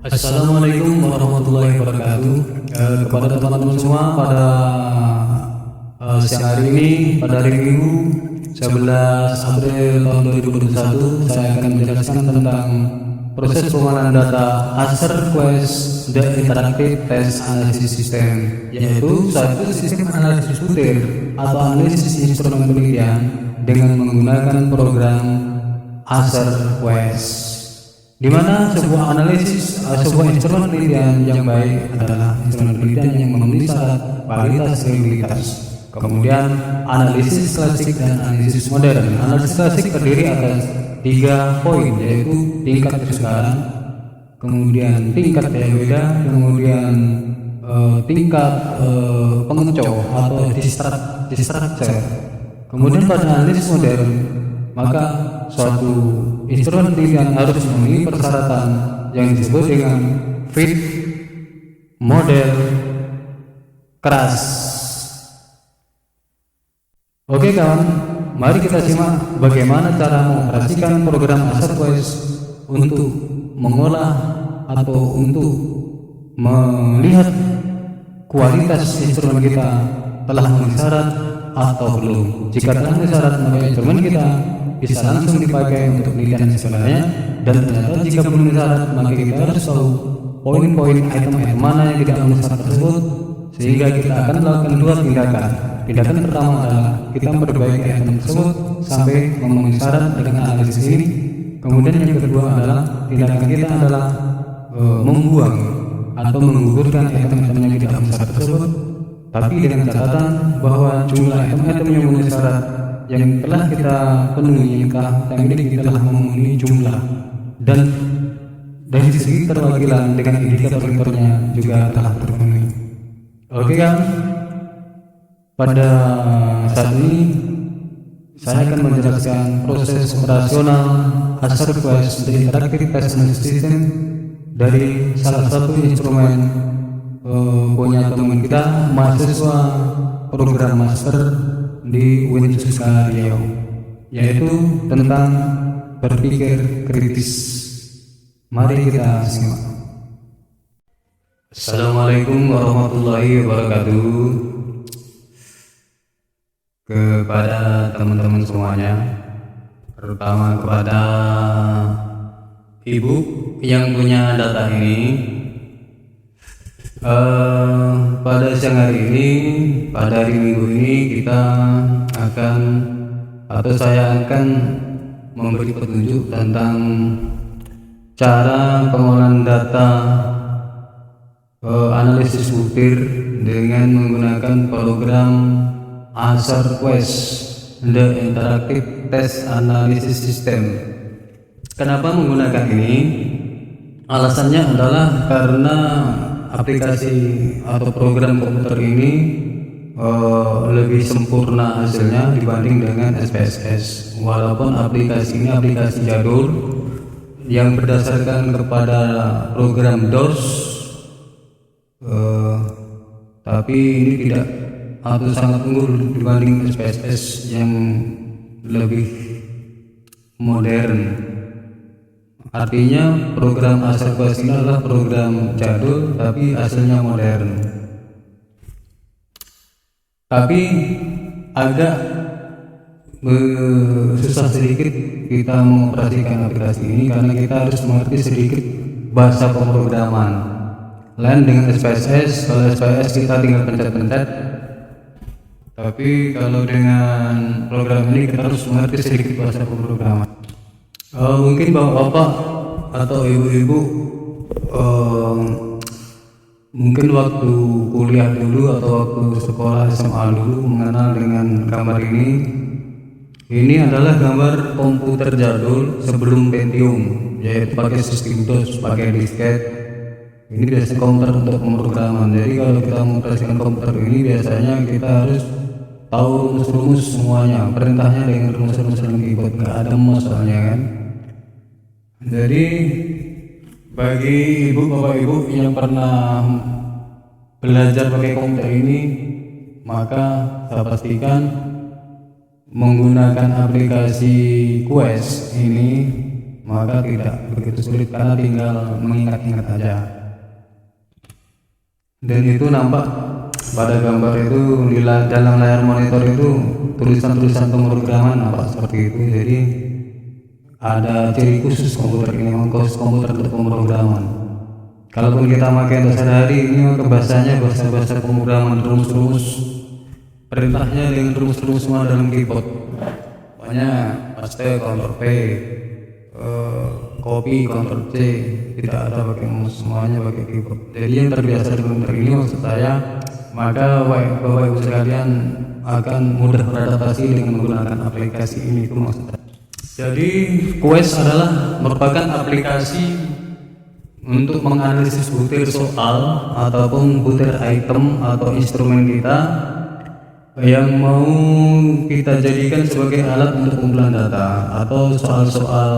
Assalamualaikum warahmatullahi wabarakatuh. Kepada teman-teman semua, pada siang hari ini, pada hari Minggu 11 April tahun 2021, saya akan menjelaskan tentang proses pengolahan data Acer Quest The Interactive Test Analysis System, yaitu suatu sistem analisis butir atau analisis instrumen penelitian dengan menggunakan program Acer Quest, di mana sebuah analisis sebuah instrumen penelitian yang baik adalah instrumen penelitian yang memenuhi syarat kualitas reliabilitas. Kemudian analisis klasik dan analisis modern. Analisis klasik terdiri atas 3 poin, yaitu tingkat kesukaan, kemudian tingkat daya beda, kemudian tingkat pengecoh atau distructure. Kemudian pada analisis modern, maka suatu instrumen penelitian harus memenuhi persyaratan yang disebut dengan fit, model, keras. Oke kawan, mari kita simak bagaimana cara mengoperasikan program Acer Quest untuk mengolah atau untuk melihat kualitas instrumen kita telah memenuhi syarat atau belum. Jika telah memenuhi syarat, maka instrumen kita bisa langsung dipakai untuk penelitian sebenarnya, dan ternyata jika belum memenuhi syarat, maka kita harus tahu poin-poin item-item mana yang tidak memenuhi syarat tersebut, sehingga kita akan melakukan 2 tindakan. Tindakan pertama adalah kita memperbaiki item tersebut sampai memenuhi syarat dengan analisis ini. Kemudian yang kedua adalah tindakan kita adalah membuang atau menggugurkan item-item yang tidak memenuhi syarat tersebut, tapi dengan catatan bahwa jumlah item-item yang memenuhi syarat yang telah kita penuhi, yang kita telah memenuhi jumlah, dan dari segi keterwakilan dengan indikator-indikatornya juga telah terpenuhi. Oke kan? Pada saat ini saya akan menjelaskan proses operasional Acer Quest The Interactive Test Analysis System dari salah satu instrumen punya teman kita, mahasiswa program master di Winsuska Riau, yaitu tentang berpikir kritis. Mari kita simak. Assalamualaikum warahmatullahi wabarakatuh. Kepada teman-teman semuanya, terutama kepada ibu yang punya data ini, pada siang hari ini, pada hari Minggu ini, kita akan atau saya akan memberi petunjuk tentang cara pengolahan data analisis butir dengan menggunakan program Acer Quest The Interactive Test Analysis System. Kenapa menggunakan ini? Alasannya adalah karena aplikasi atau program komputer ini lebih sempurna hasilnya dibanding dengan SPSS. Walaupun aplikasi ini aplikasi jadul yang berdasarkan kepada program DOS, tapi ini tidak atau sangat unggul dibanding SPSS yang lebih modern. Artinya program Acer Quest ini adalah program jadul tapi hasilnya modern. Tapi agak susah sedikit kita mengoperasikan aplikasi ini karena kita harus mengerti sedikit bahasa pemrograman. Lain dengan SPSS, kalau SPSS kita tinggal pencet-pencet. Tapi kalau dengan program ini kita harus mengerti sedikit bahasa pemrograman. Mungkin bapak-bapak atau ibu-ibu mungkin waktu kuliah dulu atau waktu sekolah SMA dulu mengenal dengan gambar ini. Ini adalah gambar komputer jadul sebelum Pentium, yaitu pakai sistem DOS, pakai disket. Ini biasanya komputer untuk pemrograman. Jadi kalau kita mengoperasikan komputer ini, biasanya kita harus tahu rumus-rumus semuanya, perintahnya dengan rumus-rumus dalam keyboard, nggak ada mouse soalnya kan. Jadi bagi ibu, bapak, ibu yang pernah belajar pakai komputer ini, maka saya pastikan menggunakan aplikasi Quest ini maka tidak begitu sulit karena tinggal mengingat-ingat aja. Dan itu nampak pada gambar itu di dalam layar monitor itu tulisan-tulisan pemrograman nampak seperti itu. Jadi ada ciri khusus komputer ini, khusus komputer untuk pemrograman. Kalaupun kita pakai untuk sehari ini bahasanya bahasa pemrograman, rumus-rumus perintahnya dengan rumus-rumus semua dalam keyboard. Pokoknya paste, Ctrl V, copy, Ctrl C, tidak ada pakai mouse, semuanya pakai keyboard. Jadi yang terbiasa dengan komputer ini maksud saya, maka Bapak Ibu sekalian akan mudah beradaptasi dengan menggunakan aplikasi ini, itu maksudnya. Jadi Quest adalah merupakan aplikasi untuk menganalisis butir soal ataupun butir item atau instrumen kita yang mau kita jadikan sebagai alat untuk pengumpulan data atau soal-soal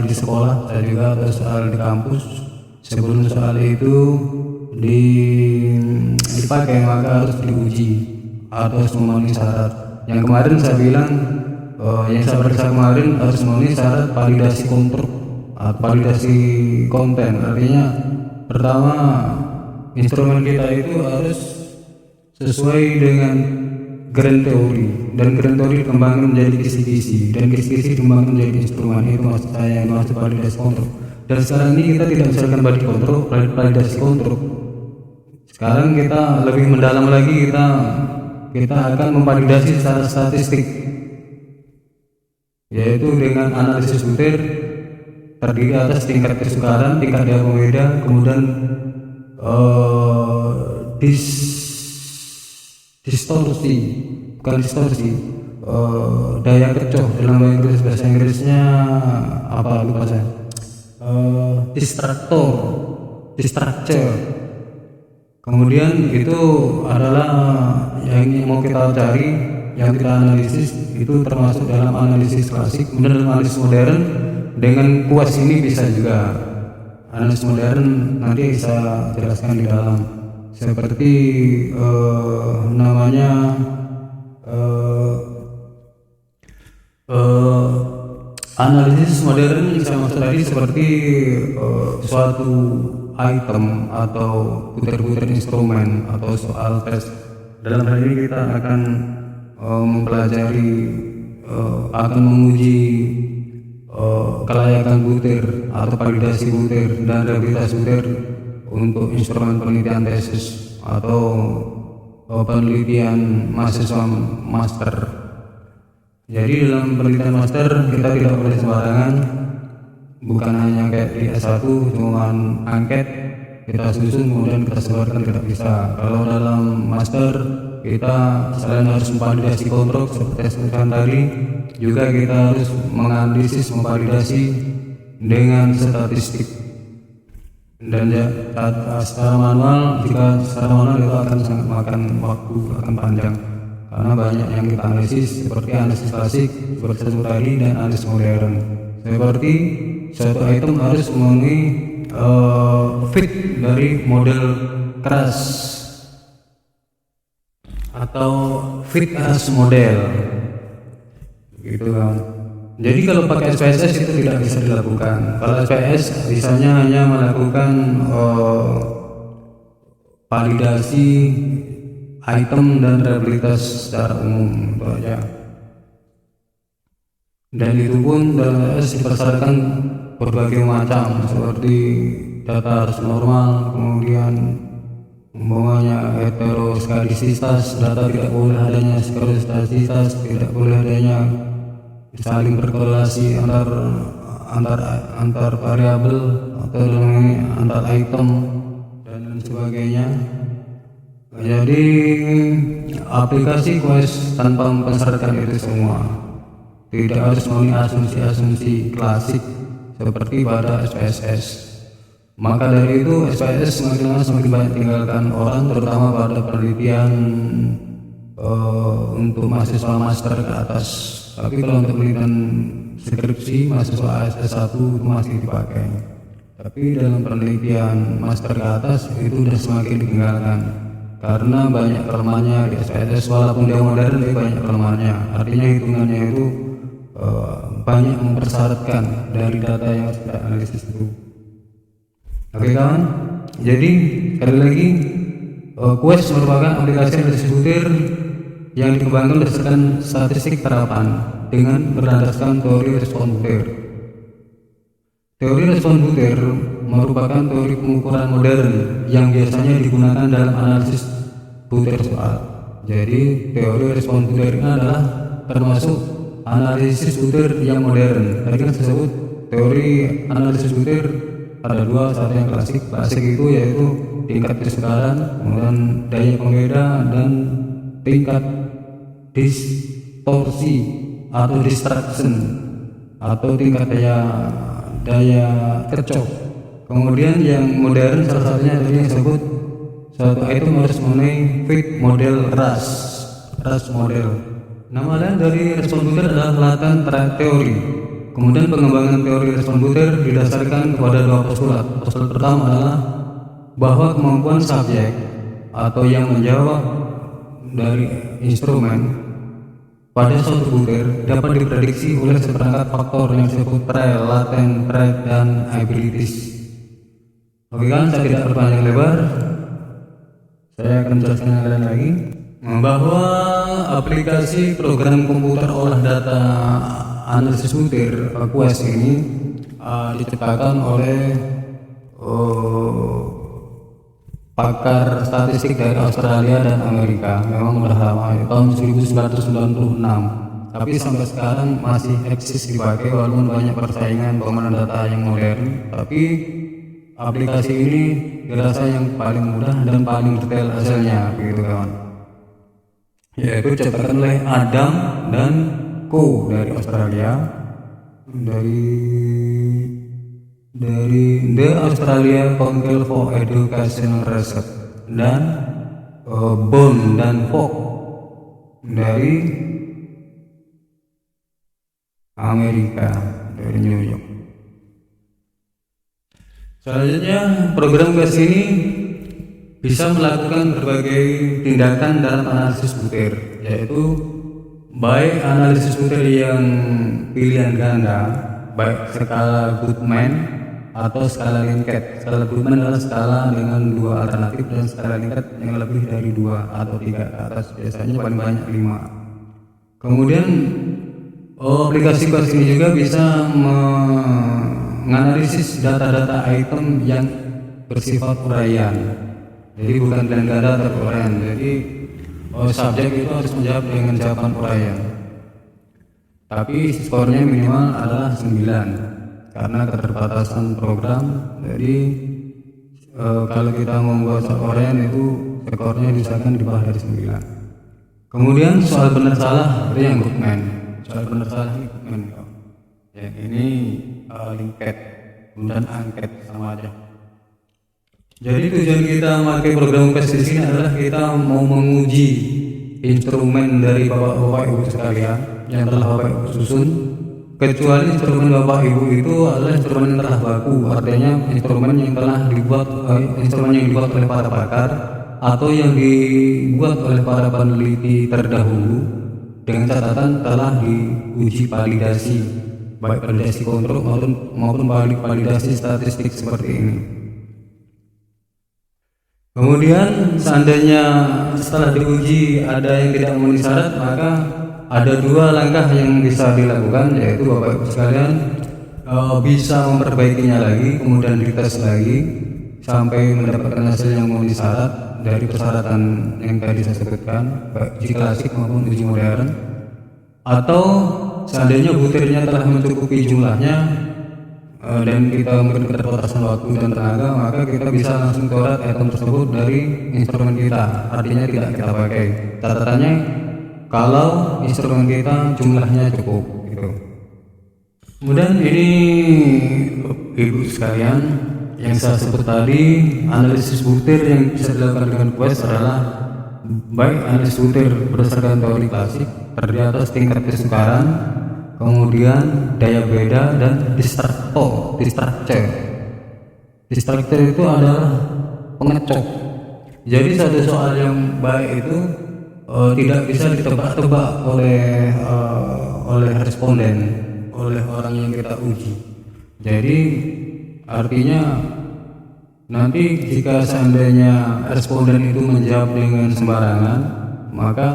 di sekolah saya juga, atau soal di kampus. Sebelum soal itu dipakai maka harus diuji atau harus memenuhi syarat. Yang kemarin saya bilang, yang saya periksa kemarin harus memenuhi syarat validasi konstruk atau validasi konten. Artinya pertama, instrumen kita itu harus sesuai dengan grand theory, dan grand theory dikembangkan menjadi kisi-kisi, dan kisi-kisi dikembangkan menjadi instrumen. Itu maksud saya, yang maksud validasi konstruk. Dan sekarang ini kita tidak misalkan validasi konstruk. Sekarang kita lebih mendalam lagi, kita akan memvalidasi secara statistik, yaitu dengan analisis butir terdiri atas tingkat kesukaran, tingkat daya pembeda, kemudian distorsi, daya kecoh, dalam bahasa Inggrisnya apa lupa saya, distractor. Kemudian itu adalah yang mau kita cari, yang kita analisis itu termasuk dalam analisis klasik. Kemudian dalam analisis modern dengan kuas ini bisa juga. Analisis modern nanti bisa jelaskan di dalam, seperti namanya analisis modern yang saya maksud tadi seperti suatu item atau butir-butir instrumen atau soal tes. Dalam hal ini kita akan mempelajari, akan menguji kelayakan butir atau validasi butir dan reliabilitas butir untuk instrumen penelitian tesis atau penelitian mahasiswa master. Jadi dalam penelitian master kita tidak boleh sembarangan, bukan hanya kayak di S1 cuman angket kita susun kemudian kita sebarkan, tidak bisa. Kalau dalam master kita selain harus memvalidasi konstruk seperti yang tadi, juga kita harus menganalisis, memvalidasi dengan statistik. Dan secara manual, jika secara manual itu akan sangat makan waktu, akan panjang karena banyak yang kita analisis, seperti analisis klasik seperti tadi dan analisis modern. Seperti suatu item harus memenuhi fit dari model keras atau fit as model, gitu kan. Jadi kalau pakai SPSS itu tidak bisa dilakukan. Kalau SPSS misalnya hanya melakukan validasi item dan reliabilitas secara umum, itu aja. Dan itu pun dalam SPSS dipersyaratkan berbagai macam, seperti data harus normal, kemudian umpamanya heteroskedasitas, data tidak boleh adanya skedasitas, tidak boleh adanya saling berkorelasi antar variabel atau antar item dan lain sebagainya. Jadi aplikasi Quest tanpa mempersyaratkan itu semua, tidak harus memenuhi asumsi-asumsi klasik seperti pada SPSS. Maka dari itu SPSS semakin banyak tinggalkan orang, terutama pada penelitian untuk mahasiswa master ke atas. Tapi kalau untuk penelitian skripsi mahasiswa S1 itu masih dipakai. Tapi dalam penelitian master ke atas itu sudah semakin ditinggalkan karena banyak kelemahannya di SPSS. Walaupun dia modern tapi banyak kelemahannya. Artinya hitungannya itu banyak mempersyaratkan dari data yang harus kita analisis itu. Oke kawan, jadi sekali lagi Quest merupakan aplikasi analisis butir yang dikembangkan berdasarkan statistik terapan dengan berlandaskan teori respon butir. Teori respon butir merupakan teori pengukuran modern yang biasanya digunakan dalam analisis butir soal. Jadi teori respon butir ini adalah termasuk analisis butir yang modern. Tadi kan saya sebut teori analisis butir ada dua, satu yang klasik itu yaitu tingkat kesukaran, kemudian daya pembeda dan tingkat distorsi atau distraction atau tingkat daya kecok. Kemudian yang modern salah satunya tadi yang disebut satu item harus mengenai fit model RAS model. Nama lain dari respon butir adalah latihan teori. Kemudian pengembangan teori respon butir didasarkan kepada dua postulat. Postulat pertama adalah bahwa kemampuan subjek atau yang menjawab dari instrumen pada suatu butir dapat diprediksi oleh seperangkat faktor yang disebut trial, latent, trait, dan abilities. Oke kan, saya tidak berpanjang lebar, saya akan jelaskan kalian lagi bahwa aplikasi program komputer olah data analisis butir Quest ini diciptakan oleh pakar statistik dari Australia dan Amerika. Memang udah lama, tahun 1996, tapi sampai sekarang masih eksis dipakai walaupun banyak persaingan penggunaan data yang modern. Tapi aplikasi ini dirasa yang paling mudah dan paling detail hasilnya, begitu kawan. Yaitu diciptakan oleh Adam dan Co dari Australia, dari The Australia Council for Educational Research, dan Bond dan Fogg dari Amerika, dari New York. Selanjutnya program Quest ini bisa melakukan berbagai tindakan dalam analisis butir, yaitu baik analisis butir yang pilihan ganda, baik skala Goodman atau skala Likert. Skala Goodman adalah skala dengan dua alternatif, dan skala Likert yang lebih dari 2 atau 3 ke atas, biasanya paling banyak 5. Kemudian aplikasi Quest ini juga bisa menganalisis data-data item yang bersifat uraian. Jadi bukan pilihan ganda atau uraian. Jadi subjek itu harus menjawab dengan jawaban uraian. Tapi skornya minimal adalah 9 karena keterbatasan program. Jadi kalau kita membuat uraian itu skornya diusahakan di bawah dari 9. Kemudian soal benar salah itu yang Goodman. Soal benar salah ini Goodman. Yang ini Likert dan angket sama aja. Jadi tujuan kita memakai program Quest di sini adalah kita mau menguji instrumen dari Bapak Ibu sekalian yang telah Bapak Ibu susun, kecuali instrumen Bapak Ibu itu adalah instrumen yang telah baku, artinya instrumen yang telah dibuat oleh para pakar atau yang dibuat oleh para peneliti terdahulu dengan catatan telah diuji validasi, baik validasi kontrol maupun validasi statistik seperti ini. Kemudian seandainya setelah diuji ada yang tidak memenuhi syarat, maka ada 2 langkah yang bisa dilakukan, yaitu Bapak Ibu sekalian bisa memperbaikinya lagi, kemudian dites lagi sampai mendapatkan hasil yang memenuhi syarat dari persyaratan yang tadi saya sebutkan, baik uji klasik maupun uji modern. Atau seandainya butirnya telah mencukupi jumlahnya dan kita mungkin keterbatasan waktu dan tenaga, maka kita bisa langsung coret item tersebut dari instrumen kita, artinya tidak kita pakai. Catatannya kalau instrumen kita jumlahnya cukup gitu. Kemudian ini Ibu sekalian yang saya sebut tadi, analisis butir yang bisa dilakukan dengan Quest adalah baik analisis butir berdasarkan teori klasik terdiri atas tingkat kesukaran, kemudian daya beda, dan distractor. Distractor itu adalah pengecok. Jadi satu soal yang baik itu tidak bisa ditebak-tebak oleh responden, oleh orang yang kita uji. Jadi artinya nanti jika seandainya responden itu menjawab dengan sembarangan, maka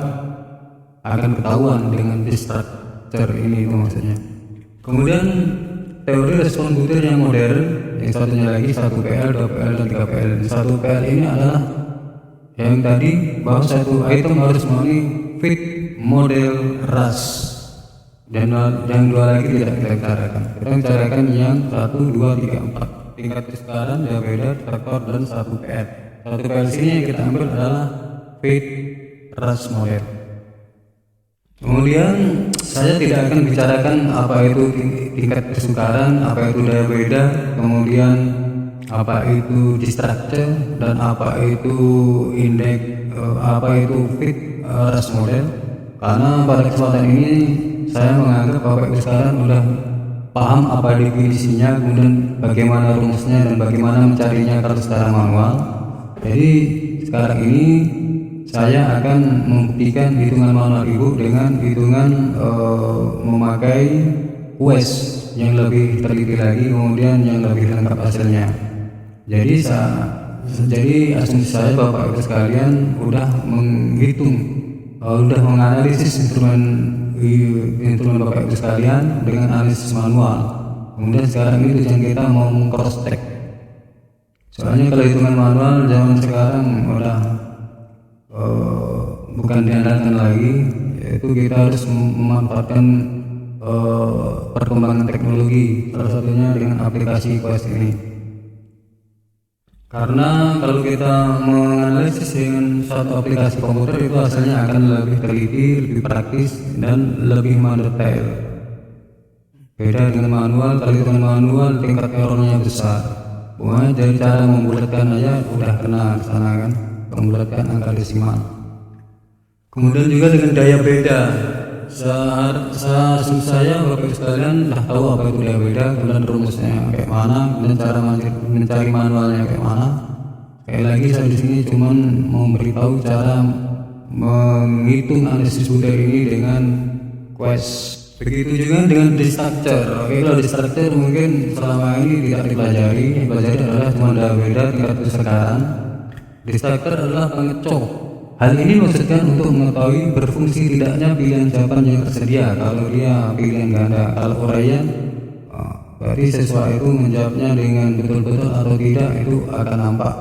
akan ketahuan dengan distractor ini, itu maksudnya. Kemudian teori respon butir yang modern, yang satunya lagi 1PL, 2PL, dan 3PL. 1PL ini adalah yang tadi bahwa satu item harus memenuhi fit model RAS, dan yang dua lagi tidak kita bicarakan. Kita bicarakan yang 1, 2, 3, 4 tingkat kesukaran, beda traktor, dan 1PL. 1PL sini yang kita ambil adalah fit RAS model. Kemudian saya tidak akan bicarakan apa itu tingkat kesukaran, apa itu daya beda, kemudian apa itu distraction, dan apa itu indeks, apa itu fit RAS model, karena pada kesempatan ini saya menganggap Bapak Ibu sekarang sudah paham apa definisinya, kemudian bagaimana rumusnya, dan bagaimana mencarinya kalau secara manual. Jadi sekarang ini saya akan membuktikan hitungan manual Ibu dengan hitungan memakai QUEST yang lebih teliti lagi, kemudian yang lebih lengkap hasilnya. Jadi asumsi saya Bapak Ibu sekalian udah menghitung, udah menganalisis instrumen Bapak Ibu sekalian dengan analisis manual. Kemudian sekarang ini tujuan kita mau cross check. Soalnya kalau hitungan manual zaman sekarang udah bukan diandalkan lagi, yaitu kita harus memanfaatkan perkembangan teknologi, salah satunya dengan aplikasi QUEST ini. Karena kalau kita menganalisis dengan suatu aplikasi komputer itu hasilnya akan lebih teliti, lebih praktis, dan lebih mendetail. Beda dengan manual, kalau dengan manual tingkat errornya besar. Pokoknya dari cara membulatkan aja udah kena sana kan, membulatkan angka desimal. Kemudian juga dengan daya beda. Saya Bapak Ibu sekalian dah tahu apa itu daya beda, kemudian rumusnya kayak mana, dan cara mencari manualnya kayak mana. Sekali lagi saya di sini cuma mau memberitahu cara menghitung analisis butir ini dengan QUEST. Begitu juga dengan distructure. Oke, kalau distructure mungkin selama ini tidak dipelajari. Yang dipelajari adalah cuma daya beda tingkat kesukaran. Distructure adalah pengecok. Hal ini maksudkan untuk mengetahui berfungsi tidaknya pilihan jawaban yang tersedia. Kalau dia pilihan ganda, kalau uraian, berarti siswa itu menjawabnya dengan betul-betul atau tidak, itu akan nampak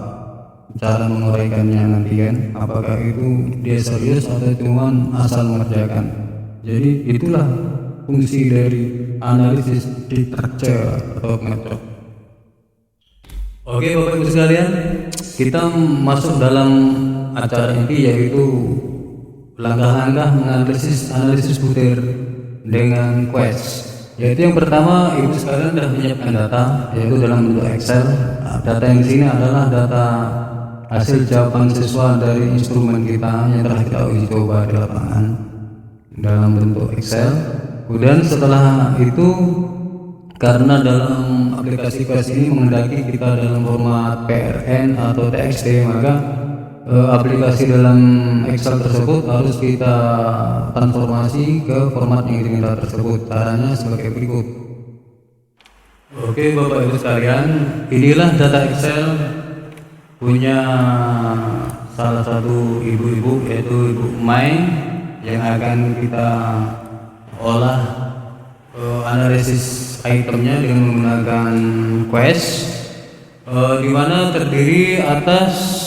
cara menguraikannya nanti kan. Apakah itu dia serius atau cuma asal mengerjakan. Jadi itulah fungsi dari analisis distructure atau pengecok. Oke Bapak Ibu sekalian, kita masuk dalam acara inti, yaitu langkah-langkah analisis butir dengan QUEST. Yaitu yang pertama, Ibu sekalian sudah menyiapkan data, yaitu dalam bentuk Excel. Data yang di sini adalah data hasil jawaban siswa dari instrumen kita yang telah kita uji coba di lapangan dalam bentuk Excel. Kemudian setelah itu, karena dalam aplikasi QUEST ini menghendaki kita dalam format PRN atau TXT, maka aplikasi dalam Excel tersebut harus kita transformasi ke format yang diminta tersebut. Caranya sebagai berikut. Oke Bapak Ibu sekalian, inilah data Excel punya salah satu ibu-ibu, yaitu Ibu Mai, yang akan kita olah analisis itemnya dengan menggunakan QUEST, di mana terdiri atas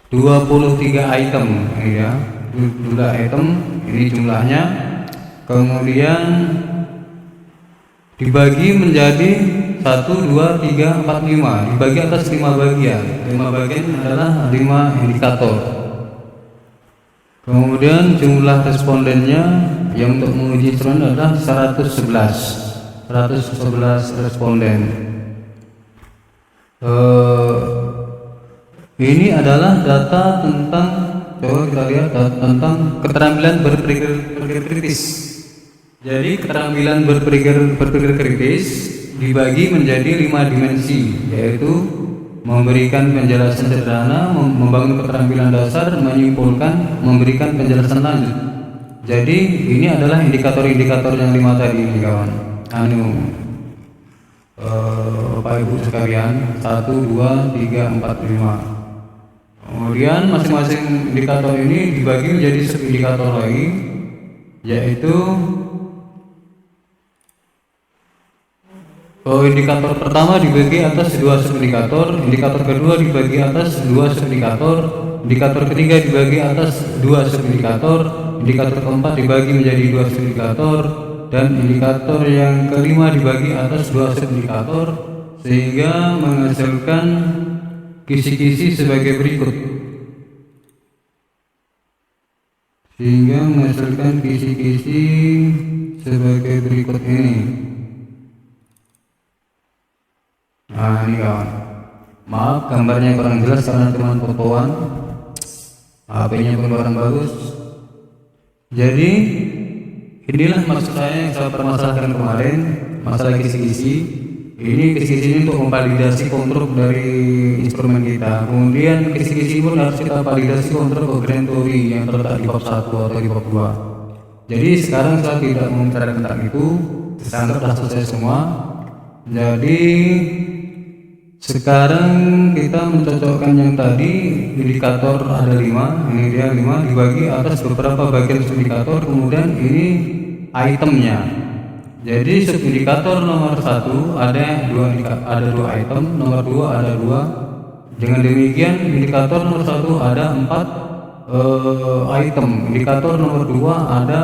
23 item, ya, jumlah item ini jumlahnya, kemudian dibagi menjadi 1, 2, 3, 4, 5, dibagi atas 5 bagian. 5 bagian adalah 5 indikator. Kemudian jumlah respondennya yang untuk menguji instrumen adalah 111 responden. Ini adalah data tentang, coba kita lihat, tentang keterampilan berpikir kritis. Jadi keterampilan berpikir kritis dibagi menjadi 5 dimensi, yaitu memberikan penjelasan sederhana, membangun keterampilan dasar, menyimpulkan, memberikan penjelasan lanjut. Jadi ini adalah indikator-indikator yang 5 tadi ini kawan. Bapak Ibu sekalian, 1, 2, 3, 4, 5. Kemudian masing-masing indikator ini dibagi menjadi subindikator lagi, yaitu indikator pertama dibagi atas 2 subindikator, indikator kedua dibagi atas 2 subindikator, indikator ketiga dibagi atas 2 subindikator, indikator keempat dibagi menjadi 2 subindikator, dan indikator yang kelima dibagi atas 2 subindikator, sehingga menghasilkan kisi-kisi sebagai berikut. Ini. Nah ini kawan, maaf gambarnya kurang jelas karena cuma fotoan, HP-nya pun kurang bagus. Jadi inilah maksud saya yang saya permasalahkan kemarin, masalah kisi-kisi. Ini kisi-kisi untuk memvalidasi konstruk dari instrumen kita. Kemudian kisi-kisi pun harus kita validasi konstruk cogent theory yang terletak di bab 1 atau di bab 2. Jadi sekarang saya tidak membicarakan tentang itu, saya anggap sudah selesai semua. Jadi sekarang kita mencocokkan yang tadi, indikator ada 5, ini dia 5 dibagi atas beberapa bagian subindikator, kemudian ini itemnya. Jadi subindikator nomor 1 ada 2 item, nomor 2 ada 2. Dengan demikian indikator nomor 1 ada 4 item, indikator nomor 2 ada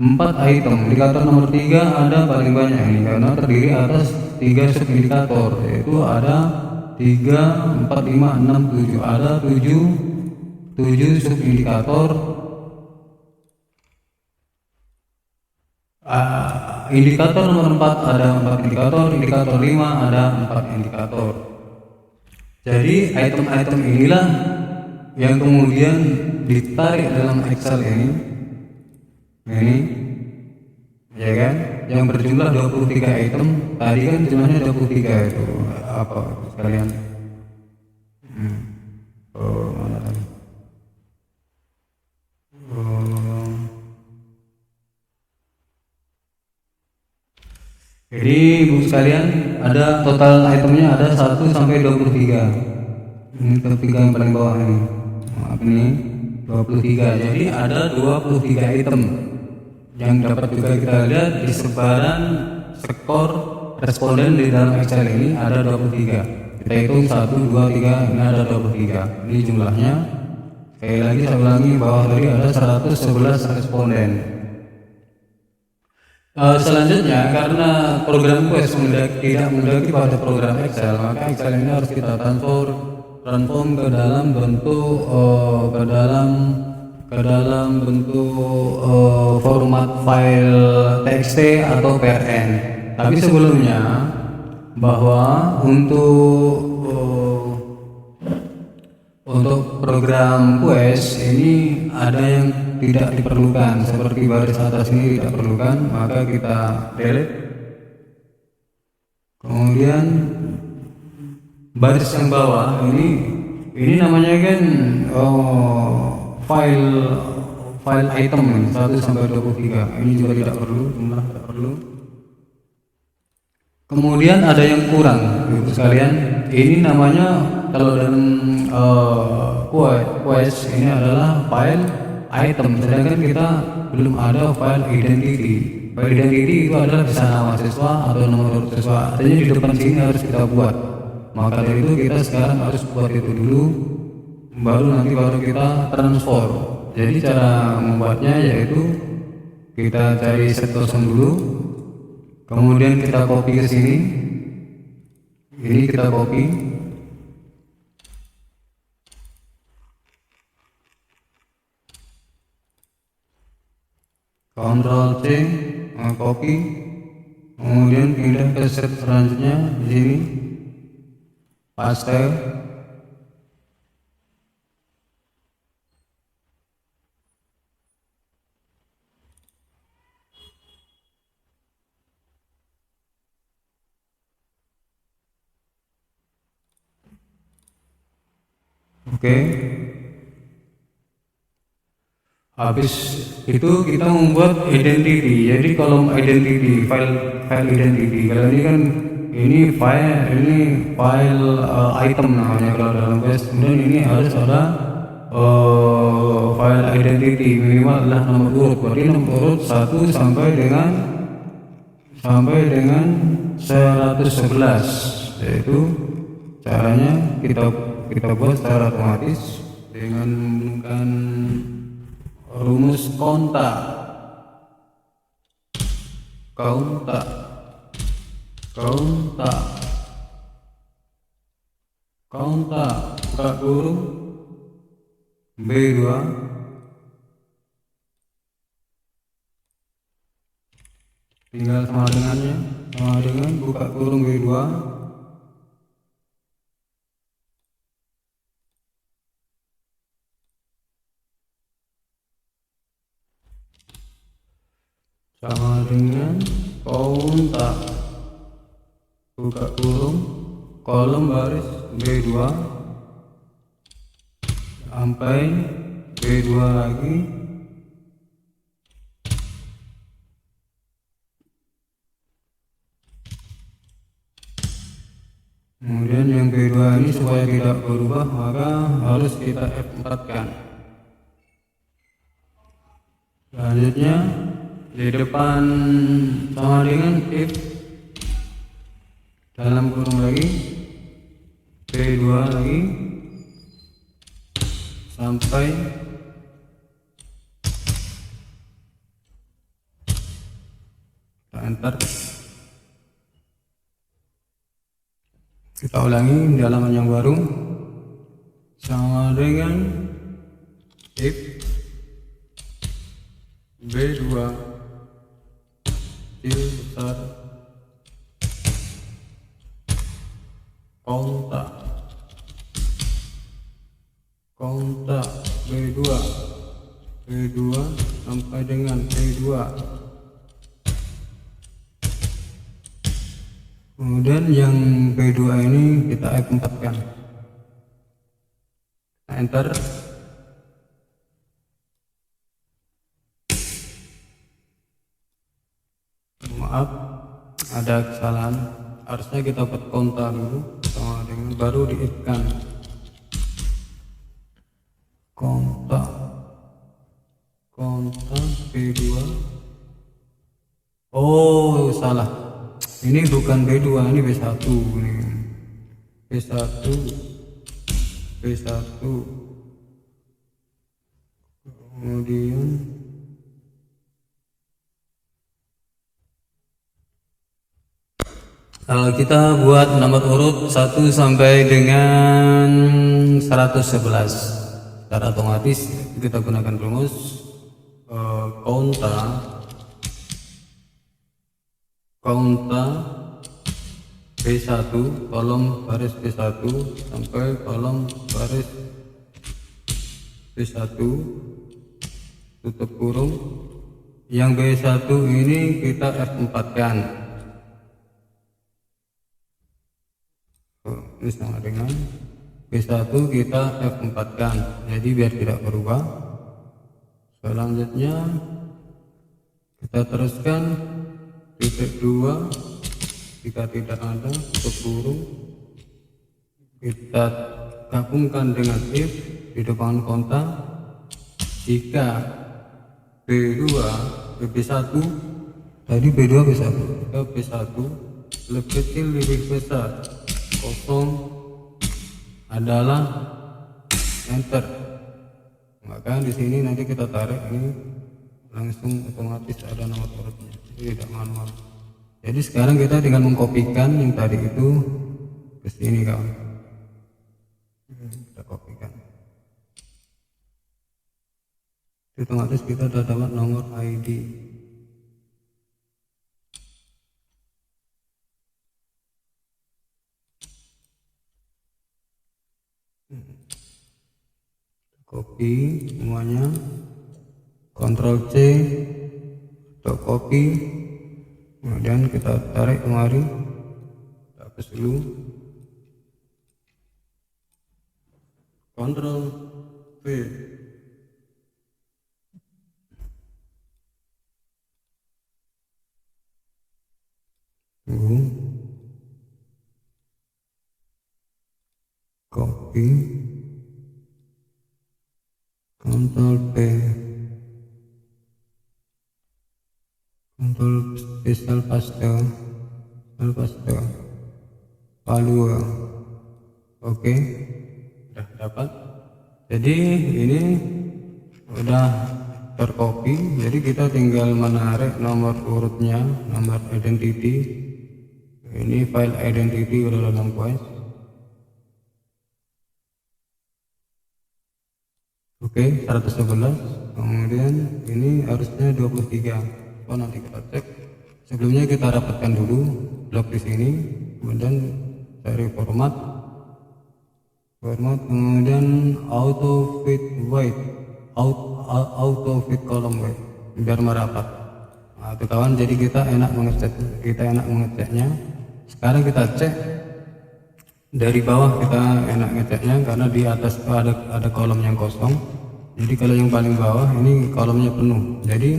4 item, indikator nomor 3 ada paling banyak ini karena terdiri atas 3 subindikator, yaitu ada 3, 4, 5, 6, 7, ada 7 subindikator. Indikator nomor 4 ada 4 indikator, indikator 5 ada 4 indikator. Jadi item-item inilah yang kemudian ditarik dalam Excel ini, ya kan, yang berjumlah 23 item. Tadi kan jumlahnya 23 itu apa sekalian? Mana tadi? Jadi ibu sekalian, ada total itemnya ada 1 sampai 23. Ini 23 yang paling bawah ini. Maaf ini 23. Jadi ada 23 item yang dapat juga kita lihat di sebaran skor responden di dalam Excel ini ada 23. Kita hitung 1, 2, 3, ini ada 23. Ini jumlahnya. Sekali lagi saya ulangi, bawah tadi ada 111 responden. Selanjutnya, karena program Quest tidak mendaki pada program Excel, maka Excel ini harus kita transform ke dalam bentuk format file txt atau PRN. Tapi sebelumnya, bahwa untuk program Quest ini ada yang tidak diperlukan, seperti baris atas ini tidak diperlukan, maka kita delete. Kemudian baris yang bawah ini namanya kan file item 1 sampai 23. Ini juga tidak perlu, jumlah tidak perlu. Kemudian ada yang kurang, Ibu sekalian. Ini namanya kalau dalam Quest ini adalah file item, sedangkan kita belum ada file identity. File identity itu adalah bisa nama siswa atau nomor siswa, artinya di depan sini harus kita buat. Maka dari itu kita sekarang harus buat itu dulu, baru kita transform. Jadi cara membuatnya yaitu kita cari set kosong dulu, kemudian kita copy ke sini, ini kita copy. Ctrl C, copy, kemudian pindah ke set selanjutnya di sini, paste. Oke. Habis itu kita membuat identity. Jadi kolom identity, file identity. Kalau ini kan ini file item namanya kalau dalam base. Kemudian ini harus ada file identity minimal adalah nomor urut. Berarti nomor urut 1 sampai dengan 111. Yaitu caranya kita buat secara otomatis dengan menggunakan rumus konta buka kurung B2 tinggal sama dengan buka kurung B2 sama dengan konta buka kurung kolom baris B2 sampai B2 lagi kemudian yang B2 ini supaya tidak berubah maka harus kita F4 kan. Selanjutnya di depan sama dengan if dalam kurung lagi B2 lagi sampai enter. Kita ulangi di halaman yang baru sama dengan if B2 besar konta B2 sampai dengan B2 kemudian yang B2 ini kita F4 kan, enter. Maaf ada kesalahan, harusnya kita buat konta dulu sama dengan baru di-if-kan konta B2. Oh salah, ini bukan B2, ini B1 ini. B1 kemudian kalau kita buat nomor urut 1 sampai dengan 111 secara otomatis kita gunakan rumus konta B1 kolom baris B1 sampai kolom baris B1 tutup kurung. Yang B1 ini kita F4 kan, ini sama dengan B1 kita F4 kan, jadi biar tidak berubah. Selanjutnya kita teruskan titik 2 jika tidak ada tutup kurung, kita gabungkan dengan if di depan konta. Jika B2 B1 tadi B2 B1 jika B1 lebih kecil lebih besar kosong adalah enter, maka di sini nanti kita tarik ini langsung otomatis ada nomor urutnya, tidak manual. Jadi sekarang kita tinggal mengkopikan yang tadi itu ke sini kawan, kita kopikan, otomatis kita sudah dapat nomor ID. Copy semuanya, Ctrl C untuk copy, kemudian kita tarik kemari, kita hapus dulu, Ctrl V. Tunggu. Copy. Ctrl P. Ctrl spesial paste. Palua. Oke. Udah dapat. Jadi ini udah tercopy, jadi kita tinggal menarik nomor urutnya, nomor identity. Ini file identity udah dalam Quest. Oke, 111. Kemudian ini harusnya 23. Oh, nanti kita cek. Sebelumnya kita dapatkan dulu blok di sini, kemudian cari format, kemudian auto fit weight, auto fit column weight, biar merapat. Nah, itu kawan, jadi kita enak mengeceknya. Sekarang kita cek dari bawah, kita enak ngeceknya karena di atas ada kolom yang kosong. Jadi kalau yang paling bawah ini kolomnya penuh. Jadi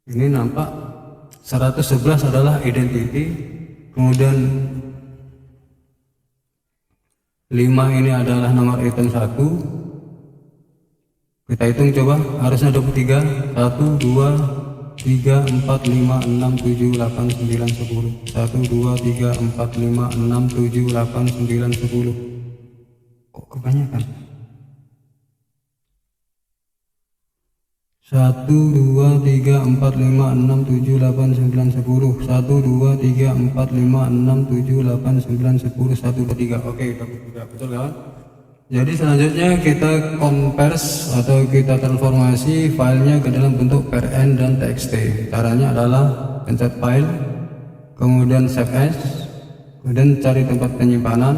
ini nampak 111 adalah identity, kemudian 5 ini adalah nomor item 1. Kita hitung coba, harusnya 23. 1, 2, 3, 4, 5, 6, 7, 8, 9, 10. 1, 2, 3, 4, 5, 6, 7, 8, 9, 10. Kok kebanyakan? 1, 2, 3, 4, 5, 6, 7, 8, 9, 10. 1, 2, 3, 4, 5, 6, 7, 8, 9, 10. 1, 2, 3. Oke, betul kawan. Jadi selanjutnya kita convert atau kita transformasi filenya ke dalam bentuk PRN dan TXT. Caranya adalah pencet file, kemudian save as, kemudian cari tempat penyimpanan.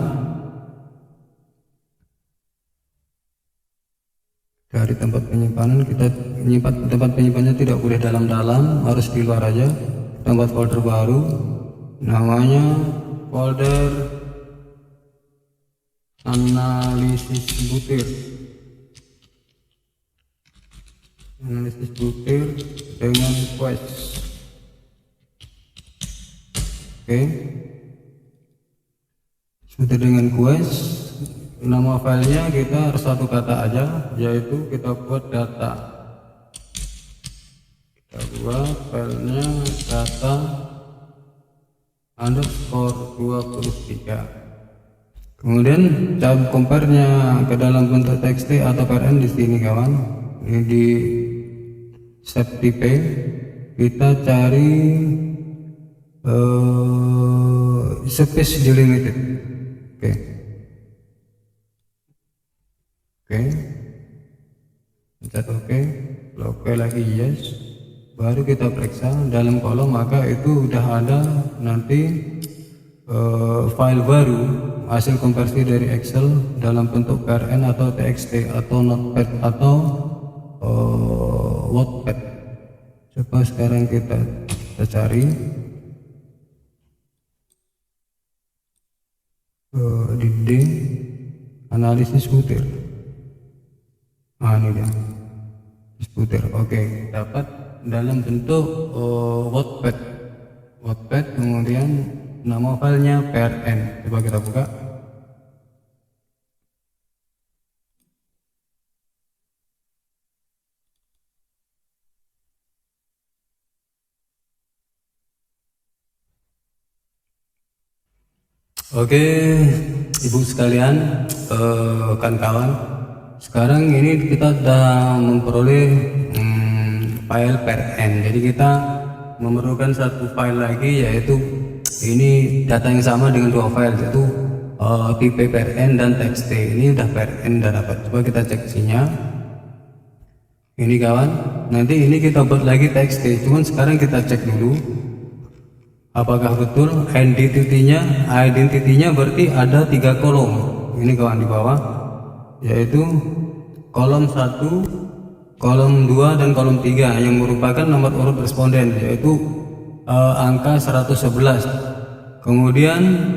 Dari tempat penyimpanan, kita menyimpan tempat penyimpanannya tidak boleh dalam-dalam, harus di luar aja. Tempat folder baru, namanya folder analisis butir dengan Quest. Oke, sudah dengan Quest. Nama filenya kita harus satu kata aja, yaitu kita buat data. Kita buat filenya data underscore 23. Kemudian cara compare-nya ke dalam bentuk TXT atau PRN di sini kawan. Ini di set type kita cari space delimited. Oke. Pencet oke, oke lagi yes. Baru kita periksa dalam kolom, maka itu udah ada nanti file baru hasil konversi dari Excel dalam bentuk PRN atau TXT atau Notepad atau Wordpad. Coba sekarang kita cari di D analisis butir. Ini dia butir. Oke, dapat dalam bentuk Wordpad, kemudian nama filenya PRN. Coba kita buka. Oke, ibu sekalian, kawan-kawan, sekarang ini kita sudah memperoleh file PRN. Jadi kita memerlukan satu file lagi, yaitu ini data yang sama dengan dua file, yaitu tipe PRN dan TXT. Ini udah PRN udah dapat. Coba kita cek isinya. Ini kawan, nanti ini kita buat lagi TXT. Cuman sekarang kita cek dulu apakah betul identity-nya berarti ada 3 kolom. Ini kawan di bawah, yaitu kolom 1, kolom 2 dan kolom 3 yang merupakan nomor urut responden, yaitu angka 111. Kemudian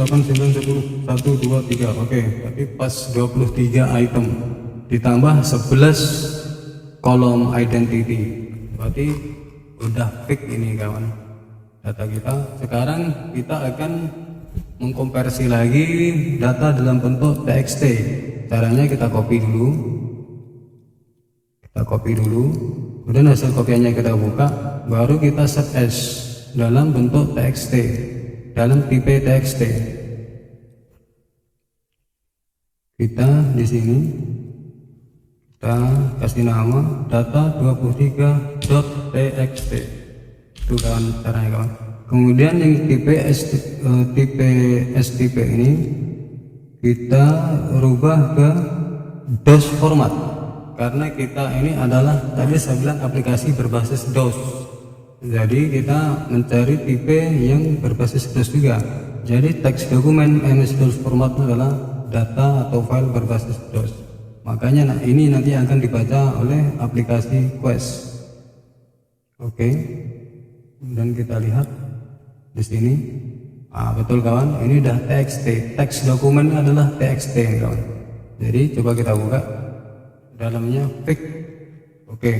8, 9, 10, 1, 2, 3. Oke, berarti pas 23 item ditambah 11 kolom identity, berarti udah fix ini kawan data kita. Sekarang kita akan mengkonversi lagi data dalam bentuk txt. Caranya kita copy dulu, kemudian hasil kopiannya kita buka, baru kita set as dalam bentuk txt, dalam tipe txt. Kita di sini kita kasih nama data 23.txt. Itu kawan caranya kawan. Kemudian yang tipe stp ini kita rubah ke DOS format, karena kita ini adalah tadi saya bilang aplikasi berbasis DOS. Jadi kita mencari tipe yang berbasis DOS juga. Jadi teks dokumen MS-DOS format adalah data atau file berbasis DOS. Makanya ini nanti akan dibaca oleh aplikasi Quest. Oke. Dan kita lihat di sini. Betul kawan, ini udah txt. Teks dokumen adalah txt kawan. Jadi coba kita buka. Dalamnya fix. Oke.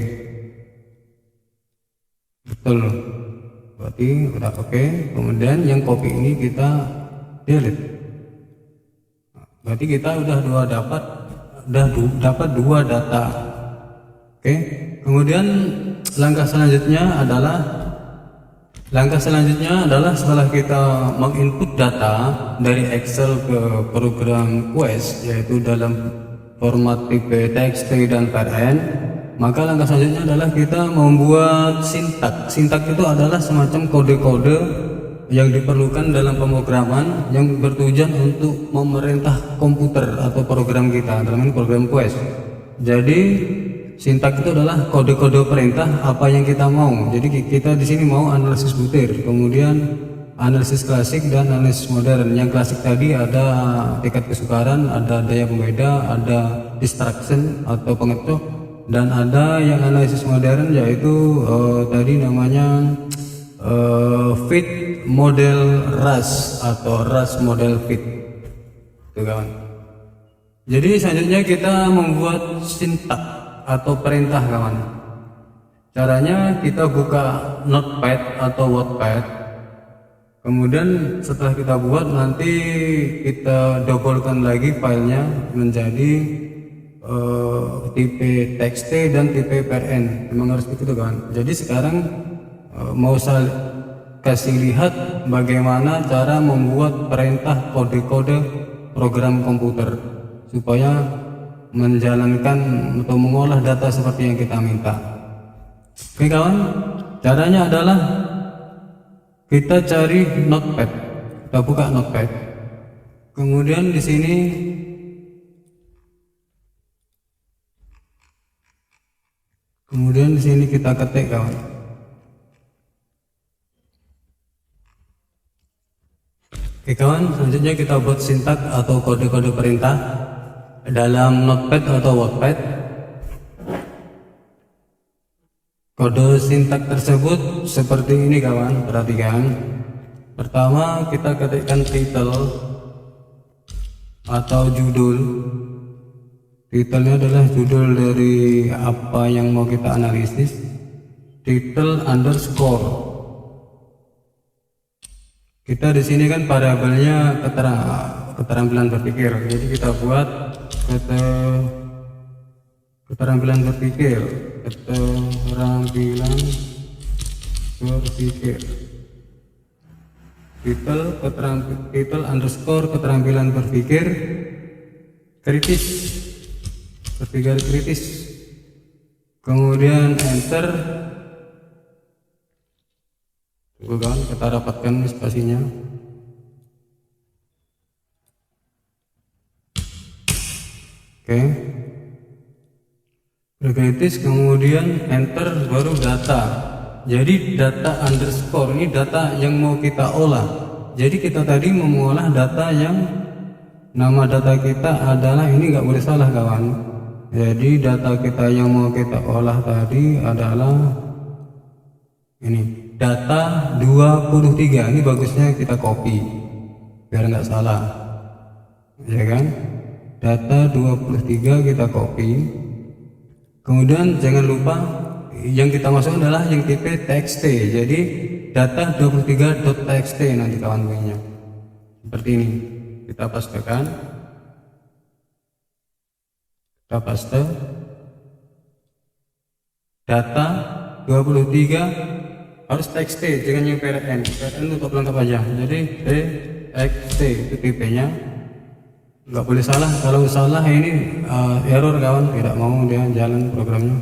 Betul. Berarti udah oke. Kemudian yang copy ini kita delete. Berarti kita udah dapat dua data. Oke. Kemudian langkah selanjutnya adalah setelah kita menginput data dari Excel ke program Quest, yaitu dalam format tipe txt dan PRN, maka langkah selanjutnya adalah kita membuat sintak. Sintak itu adalah semacam kode-kode yang diperlukan dalam pemrograman yang bertujuan untuk memerintah komputer atau program kita, dalam ini program Quest. Jadi sintak itu adalah kode-kode perintah apa yang kita mau. Jadi kita di sini mau analisis butir, kemudian analisis klasik dan analisis modern. Yang klasik tadi ada tingkat kesukaran, ada daya pembeda, ada distraction atau pengecok, dan ada yang analisis modern yaitu tadi namanya fit model RAS atau RAS model fit. Tuh kawan. Jadi selanjutnya kita membuat sintak atau perintah kawan. Caranya kita buka Notepad atau Wordpad. Kemudian setelah kita buat, nanti kita doublekan lagi filenya menjadi tipe txt dan tipe PRN. Memang harus begitu kan. Jadi sekarang mau saya kasih lihat bagaimana cara membuat perintah kode-kode program komputer supaya menjalankan atau mengolah data seperti yang kita minta. Oke kawan, caranya adalah kita cari Notepad, kita buka Notepad, kemudian di sini kita ketik kawan. Oke kawan, selanjutnya kita buat sintak atau kode-kode perintah dalam Notepad atau Wordpad. Kode sintak tersebut seperti ini kawan, perhatikan. Pertama kita ketikkan title atau judul. Titelnya adalah judul dari apa yang mau kita analisis. Title underscore. Kita di sini kan variabelnya keterampilan berpikir. Jadi kita buat keterampilan berpikir. Titel underscore keterampilan berpikir kritis, berpikir kritis, kemudian enter. Bukan, kita rapatkan spasinya. Oke. berkritis, kemudian enter, baru data. Jadi data underscore ini data yang mau kita olah. Jadi kita tadi mengolah data yang nama data kita adalah, ini nggak boleh salah kawan. Jadi data kita yang mau kita olah tadi adalah ini data 23. Ini bagusnya kita copy biar nggak salah, ya kan? Data 23 kita copy. Kemudian jangan lupa yang kita masuk adalah yang tipe txt. Jadi data 23.txt nanti kawan punya. Seperti ini. Kita pastekan. Kita paste. Data 23 harus txt, jangan yang PRN. PRN untuk pelengkap aja. Jadi txt itu tipenya. Nggak boleh salah, kalau salah ini error kawan, tidak mau dia jalan programnya.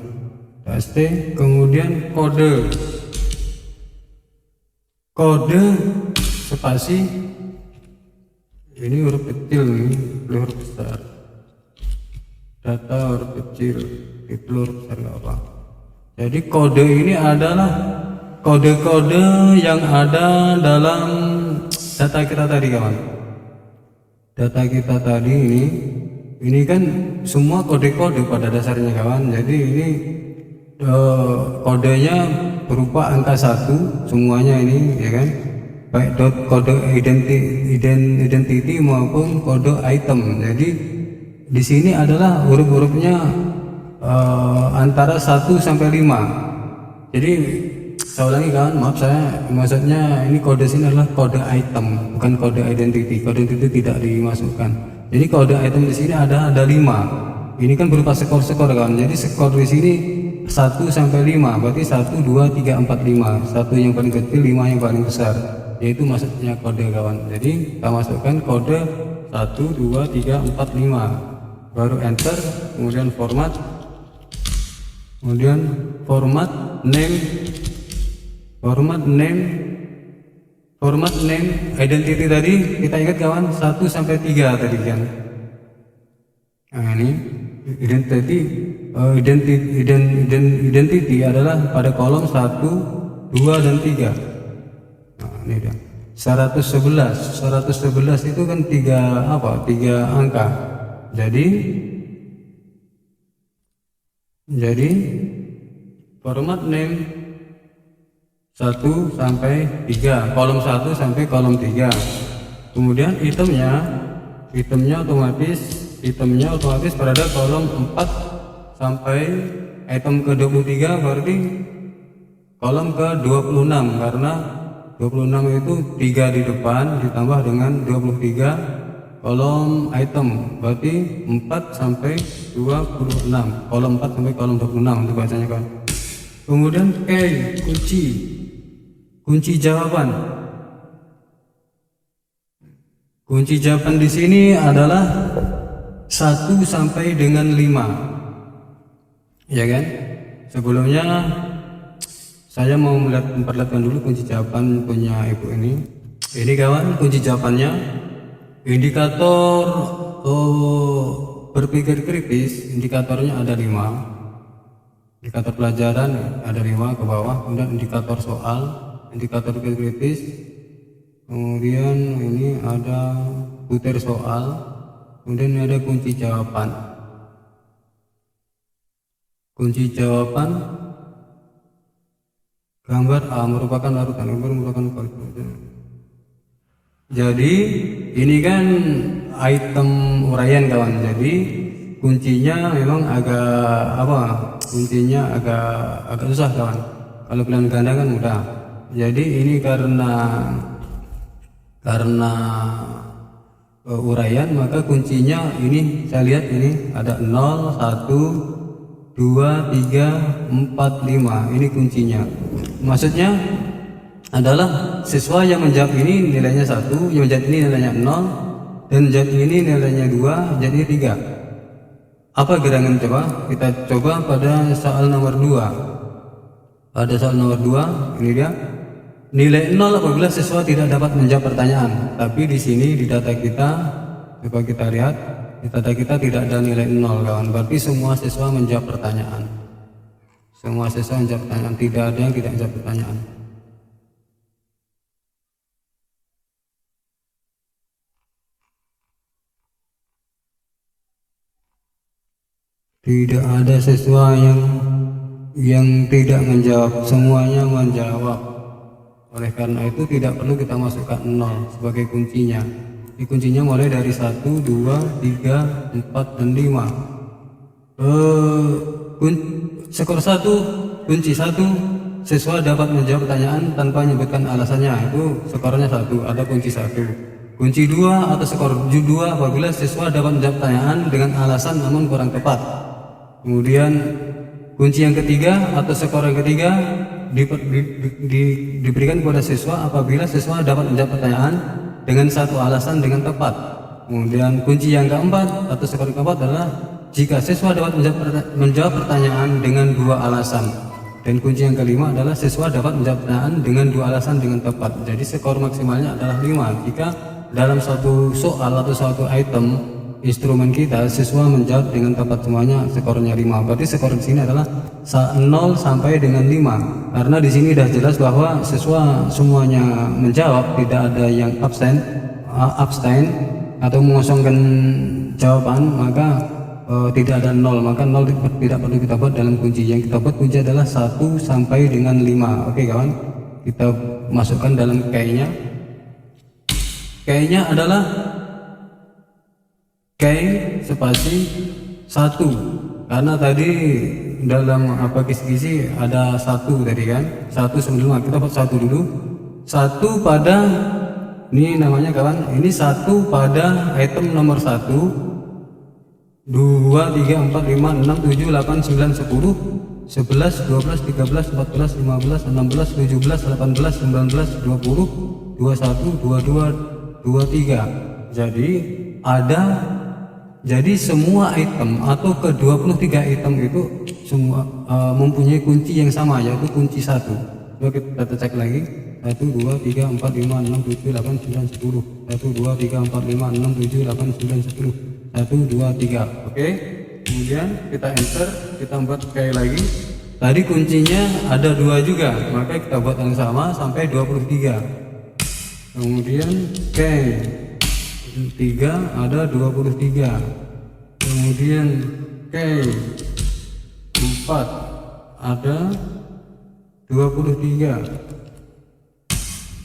TXT, kemudian kode spasi, ini huruf kecil, ini huruf besar, data huruf kecil, itu huruf besar nggak apa. Jadi kode ini adalah kode-kode yang ada dalam data kita tadi kawan. Data kita tadi ini kan semua kode-kode pada dasarnya kawan. Jadi ini kodenya berupa angka 1 semuanya ini, ya kan, baik kode identity maupun kode item. Jadi di sini adalah huruf-hurufnya antara 1 sampai 5. Jadi saya ulangi kawan, maaf saya maksudnya ini kode sini adalah kode item, bukan kode identity. Kode identity tidak dimasukkan. Jadi kode item di sini ada 5. Ini kan berupa skor-skor kawan. Jadi skor di sini 1 sampai 5, berarti 1, 2, 3, 4, 5. 1 yang paling kecil, 5 yang paling besar. Yaitu maksudnya kode kawan. Jadi kita masukkan kode 1, 2, 3, 4, 5. Baru enter, kemudian format. Kemudian format name identity tadi kita ingat kawan 1 sampai 3 tadi kan. Nah ini identity adalah pada kolom 1, 2 dan 3. Nah ini dia 111 itu kan 3 angka. Jadi format name 1 sampai 3, kolom 1 sampai kolom 3. Kemudian itemnya otomatis berada kolom 4 sampai item ke 23, berarti kolom ke 26 karena 26 itu 3 di depan ditambah dengan 23 kolom item, berarti 4 sampai 26, kolom 4 sampai kolom 26 itu bacanya kan. Kemudian kunci jawaban. Kunci jawaban di sini adalah 1 sampai dengan 5. Ya kan? Sebelumnya saya mau memperlihatkan dulu kunci jawaban punya ibu ini. Ini kawan kunci jawabannya. Indikator berpikir kritis, indikatornya ada 5. Indikator pelajaran ada 5 ke bawah, kemudian indikator soal, indikator kritis, kemudian ini ada butir soal, kemudian ada kunci jawaban. Kunci jawaban gambar A merupakan larutan, gambar merupakan kualitas. Jadi ini kan item uraian kawan. Jadi kuncinya memang kuncinya agak susah kawan. Kalau pilihan ganda kan mudah. Jadi ini karena uraian, maka kuncinya ini saya lihat ini ada 0, 1, 2, 3, 4, 5. Ini kuncinya. Maksudnya adalah siswa yang menjawab ini nilainya 1, yang menjawab ini nilainya 0, dan menjawab ini nilainya 2, jadi 3. Apa gerangan coba? Kita coba pada soal nomor 2. Pada soal nomor 2 ini dia. Nilai 0 apabila siswa tidak dapat menjawab pertanyaan. Tapi di sini di data kita coba kita lihat Data kita tidak ada nilai 0 kawan, berarti semua siswa menjawab pertanyaan. Semua siswa menjawab pertanyaan, tidak ada yang tidak menjawab pertanyaan. Tidak ada siswa yang tidak menjawab, semuanya menjawab. Oleh karena itu tidak perlu kita masukkan 0 sebagai kuncinya. Di kuncinya mulai dari 1, 2, 3, 4, dan 5. Skor 1, kunci 1, siswa dapat menjawab pertanyaan tanpa menyebutkan alasannya, itu skornya 1, ada kunci 1. Kunci 2 atau skor 2 apabila siswa dapat menjawab pertanyaan dengan alasan namun kurang tepat. Kemudian kunci yang ketiga atau skor yang ketiga diberikan kepada siswa apabila siswa dapat menjawab pertanyaan dengan satu alasan dengan tepat. Kemudian kunci yang keempat atau skor yang keempat adalah jika siswa dapat menjawab pertanyaan dengan 2 alasan. Dan kunci yang kelima adalah siswa dapat menjawab pertanyaan dengan 2 alasan dengan tepat. Jadi skor maksimalnya adalah 5 jika dalam suatu soal atau suatu item instrumen kita siswa menjawab dengan tepat semuanya, skornya 5. Berarti skor di sini adalah 0 sampai dengan 5. Karena di sini sudah jelas bahwa siswa semuanya menjawab, tidak ada yang abstain atau mengosongkan jawaban, maka tidak ada 0, maka 0 tidak perlu kita buat dalam kunci. Yang kita buat kunci adalah 1 sampai dengan 5. Oke kawan, kita masukkan dalam key-nya. Key-nya adalah key spasi 1, karena tadi dalam kisi-kisi ada 1 tadi kan, 1 sebelum kita buat 1 dulu. 1 pada, ini namanya kawan, ini 1 pada item nomor 1, 2, 3, 4, 5, 6, 7, 8, 9, 10, 11, 12, 13, 14, 15, 16, 17, 18, 19, 20, 21, 22, 23. Jadi semua item atau ke 23 item itu semua mempunyai kunci yang sama, yaitu kunci 1. Coba kita cek lagi. 1, 2, 3, 4, 5, 6, 7, 8, 9, 10. 1, 2, 3, 4, 5, 6, 7, 8, 9, 10. 1, 2, 3. Oke. Kemudian kita enter, kita buat key lagi. Tadi kuncinya ada 2 juga, maka kita buat yang sama sampai 23. Kemudian key 3 ada 23. Kemudian key 4 ada 23.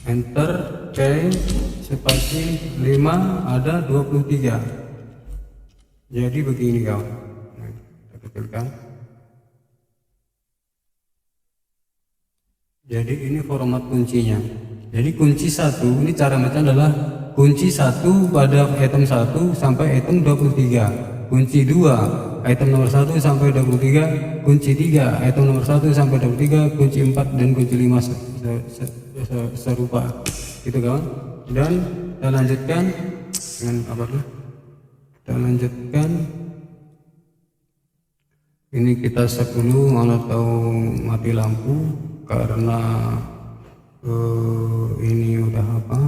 Enter, key spasi 5 ada 23. Jadi begini kawan. Kita kecilkan. Jadi ini format kuncinya. Jadi kunci 1 ini cara baca adalah kunci 1 pada item 1 sampai item 23. Kunci 2 item nomor 1 sampai 23. Kunci 3 item nomor 1 sampai 23. Kunci 4 dan kunci 5 serupa. Gitu kawan. Dan kita lanjutkan dengan apa tuh? Kita lanjutkan. Ini kita set dulu, mana tahu mati lampu karena ini udah apa?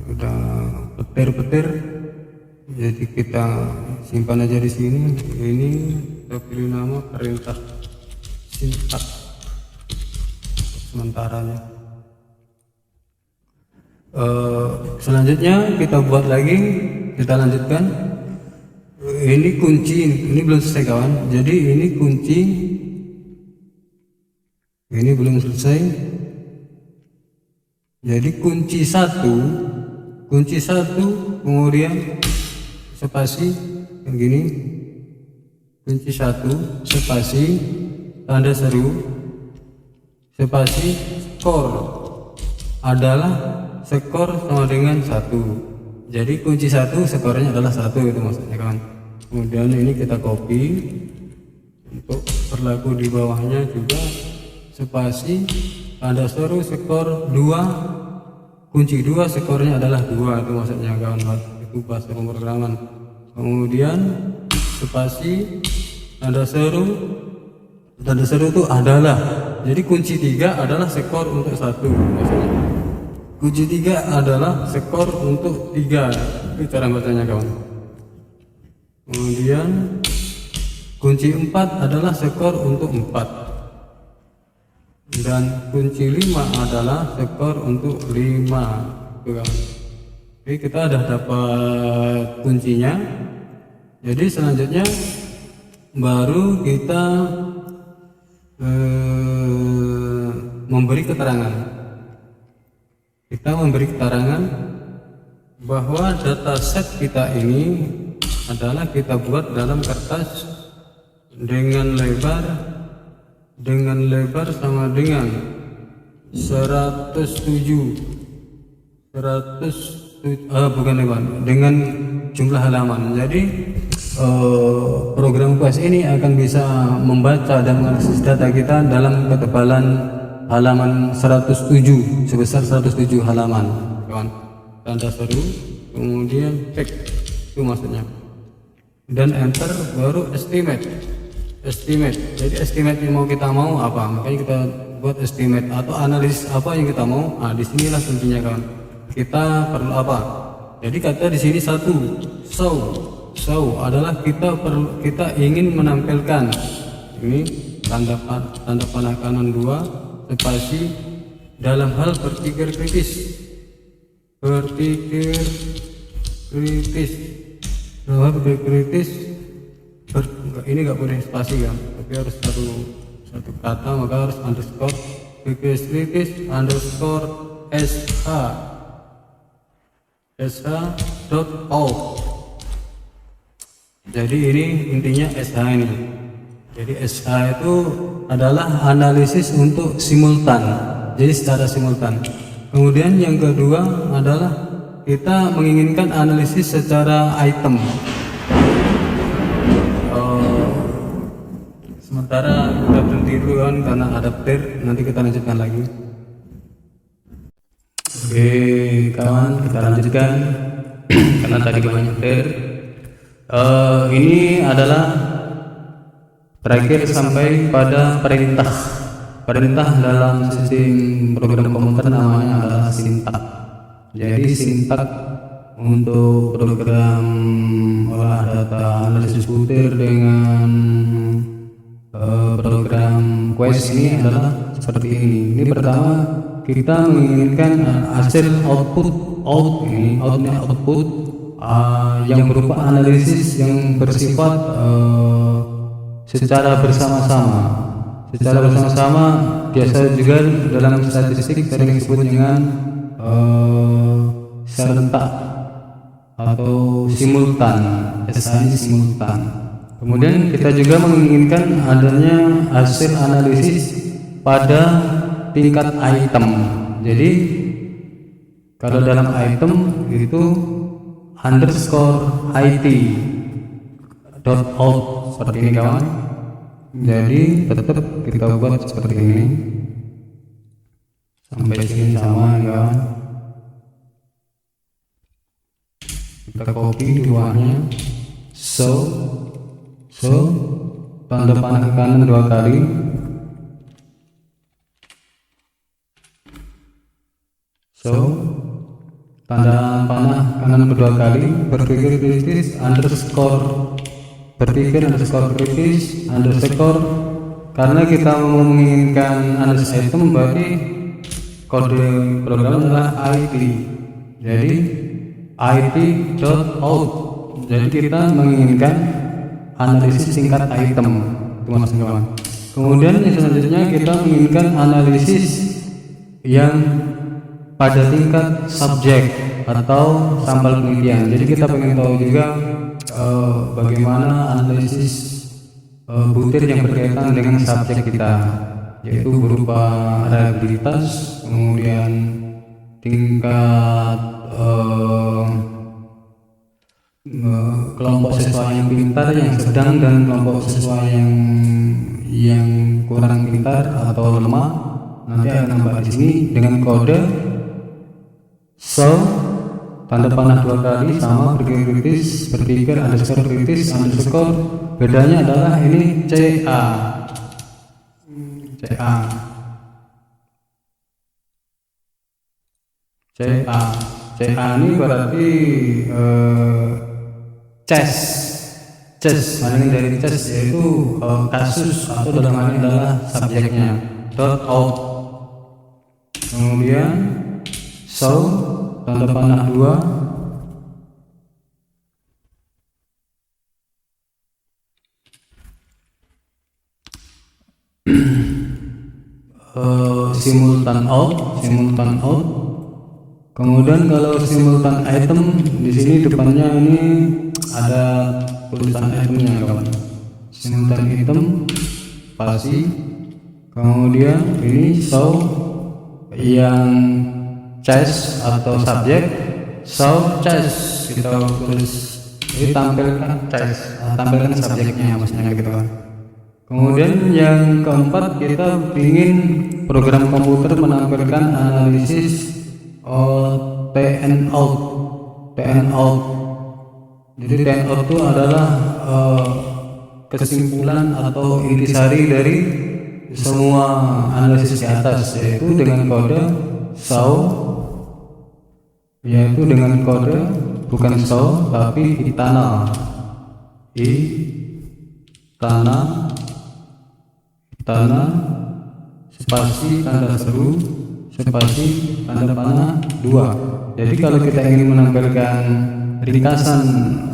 Udah petir-petir, jadi kita simpan aja di sini. Ini kita pilih nama perintah sintak sementaranya. Selanjutnya kita buat lagi, kita lanjutkan. Ini kunci, ini belum selesai kawan. Jadi ini kunci, ini belum selesai. Jadi kunci 1, kemudian spasi yang gini, kunci 1 spasi tanda seru spasi skor adalah skor sama dengan 1. Jadi kunci 1 skornya adalah 1, itu maksudnya kawan. Kemudian ini kita copy untuk berlaku di bawahnya juga, spasi tanda seru skor 2, kunci 2 skornya adalah 2, itu maksudnya kawan, itu bahasa pemrograman. Kemudian spasi tanda seru itu adalah, jadi kunci 3 adalah skor untuk 1 maksudnya. Kunci 3 adalah skor untuk 3. Itu cara bacanya kawan. Kemudian kunci 4 adalah skor untuk 4. Dan kunci 5 adalah skor untuk 5. Tuh, kawan. Oke, kita udah dapat kuncinya. Jadi selanjutnya baru kita memberi keterangan. Kita memberi keterangan bahwa dataset kita ini adalah kita buat dalam kertas dengan lebar sama dengan 107 dengan jumlah halaman. Jadi program quest ini akan bisa membaca dan mengakses data kita dalam ketebalan halaman 107 sebesar 107 halaman, kawan. Tanda seru, kemudian check, itu maksudnya, dan enter, baru estimate. Jadi estimate yang kita mau apa, makanya kita buat estimate atau analisis apa yang kita mau. Nah, disinilah kuncinya, kawan. Kita perlu apa? Jadi kata di sini satu, show adalah kita ingin menampilkan ini tanda panah kanan 2 spasi dalam hal berpikir kritis. Ini nggak boleh spasi, kan, tapi harus satu kata, maka harus underscore berpikir kritis underscore sh.out. Jadi ini intinya SH ini. Jadi SH itu adalah analisis untuk simultan, jadi secara simultan. Kemudian yang kedua adalah kita menginginkan analisis secara item. Sementara kita berhenti dulu, kan, karena adapter, nanti kita lanjutkan lagi. Oke kawan, kita lanjutkan karena tadi banyak ini adalah terakhir sampai pada perintah dalam sistem program komputer namanya adalah sintak. Jadi sintak untuk program olah data analisis butir dengan program quest ini adalah seperti ini. Ini pertama kita menginginkan hasil output yang berupa analisis yang bersifat secara bersama-sama biasa juga dalam statistik sering disebut dengan serentak atau simultan. Kemudian kita juga menginginkan adanya hasil analisis pada tingkat item. Jadi kalau dalam item itu underscore it dot out seperti ini, kawan. Jadi tetap kita buat seperti ini sampai sini sama, kawan. Kita copy duanya, so tanda panah ke kanan 2 kali, tanda panah kanan 2 kali, berpikir kritis underscore kritis underscore, karena kita menginginkan analisis item berarti kode program adalah it. Jadi it.out. Jadi kita menginginkan analisis tingkat item, itu maksudnya, kawan. Kemudian yang selanjutnya kita menginginkan analisis yang pada tingkat subjek atau sampel penelitian. Jadi kita pengen tahu juga bagaimana analisis butir yang berkaitan dengan subjek kita, yaitu berupa reliabilitas, kemudian tingkat kelompok siswa yang pintar, yang sedang, dan kelompok siswa yang kurang pintar atau lemah. Nanti akan nambah di sini dengan kode tanda panah 2 kali sama berpikir underscore kritis underscore. Bedanya adalah ini CA. CA. CA ini berarti case paling dari case yaitu kasus atau dalam hal ini adalah subjeknya. .out. Kemudian show tanda panah 2. Simultan out. Kemudian kalau simultan item di sini depannya ini ada tulisan itemnya kawan. Simultan item spasi. Kemudian ini show yang chase atau subjek, show chase kita tulis ini tampilkan chase, tampilkan subjeknya maksudnya gitu kan. Kemudian yang keempat kita ingin program komputer menampilkan analisis TN out. Jadi TN out itu adalah kesimpulan atau intisari dari semua analisis di atas, yaitu dengan kode show, yaitu dengan kode bukan show tapi itana spasi tanda seru spasi tanda panah 2. Jadi kalau kita ingin menampilkan ringkasan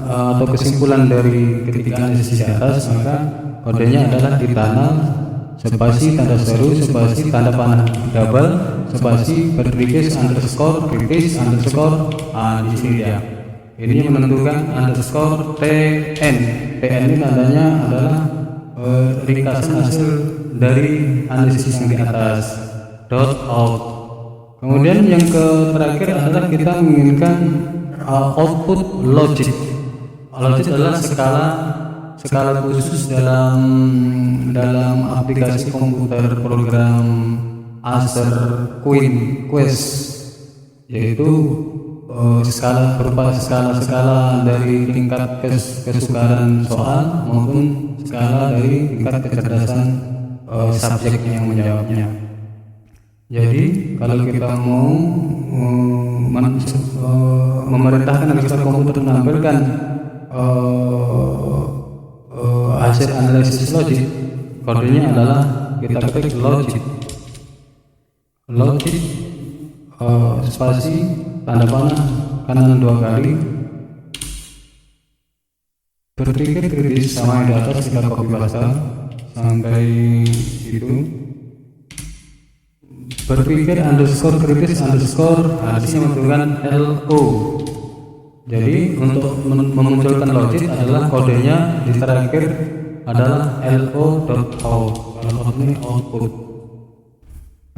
atau kesimpulan dari ketika analisis di atas, maka kodenya adalah itana spasi tanda seru spasi tanda panah double spasi berkritis underscore di sini ya. Ini menentukan underscore TN ini tandanya adalah ringkasan hasil dari analisis yang di atas. .out. Kemudian yang terakhir adalah kita menginginkan output logic. Logic adalah skala khusus dalam aplikasi komputer program Acer Quest, yaitu skala berupa skala dari tingkat kesukaran soal maupun skala dari tingkat kecerdasan subjek yang menjawabnya. Jadi kalau kita mau memerintahkan agar komputer menampilkan hasil analisis logik, kodenya adalah kita ketik logic spasi tanda panah kanan 2 kali, berpikir kritis sama yang di atas kita copy paste sampai itu, berpikir underscore kritis underscore, di sini menentukan LO. Jadi untuk memunculkan logic adalah kodenya di terakhir adalah lo.out. Out ini output.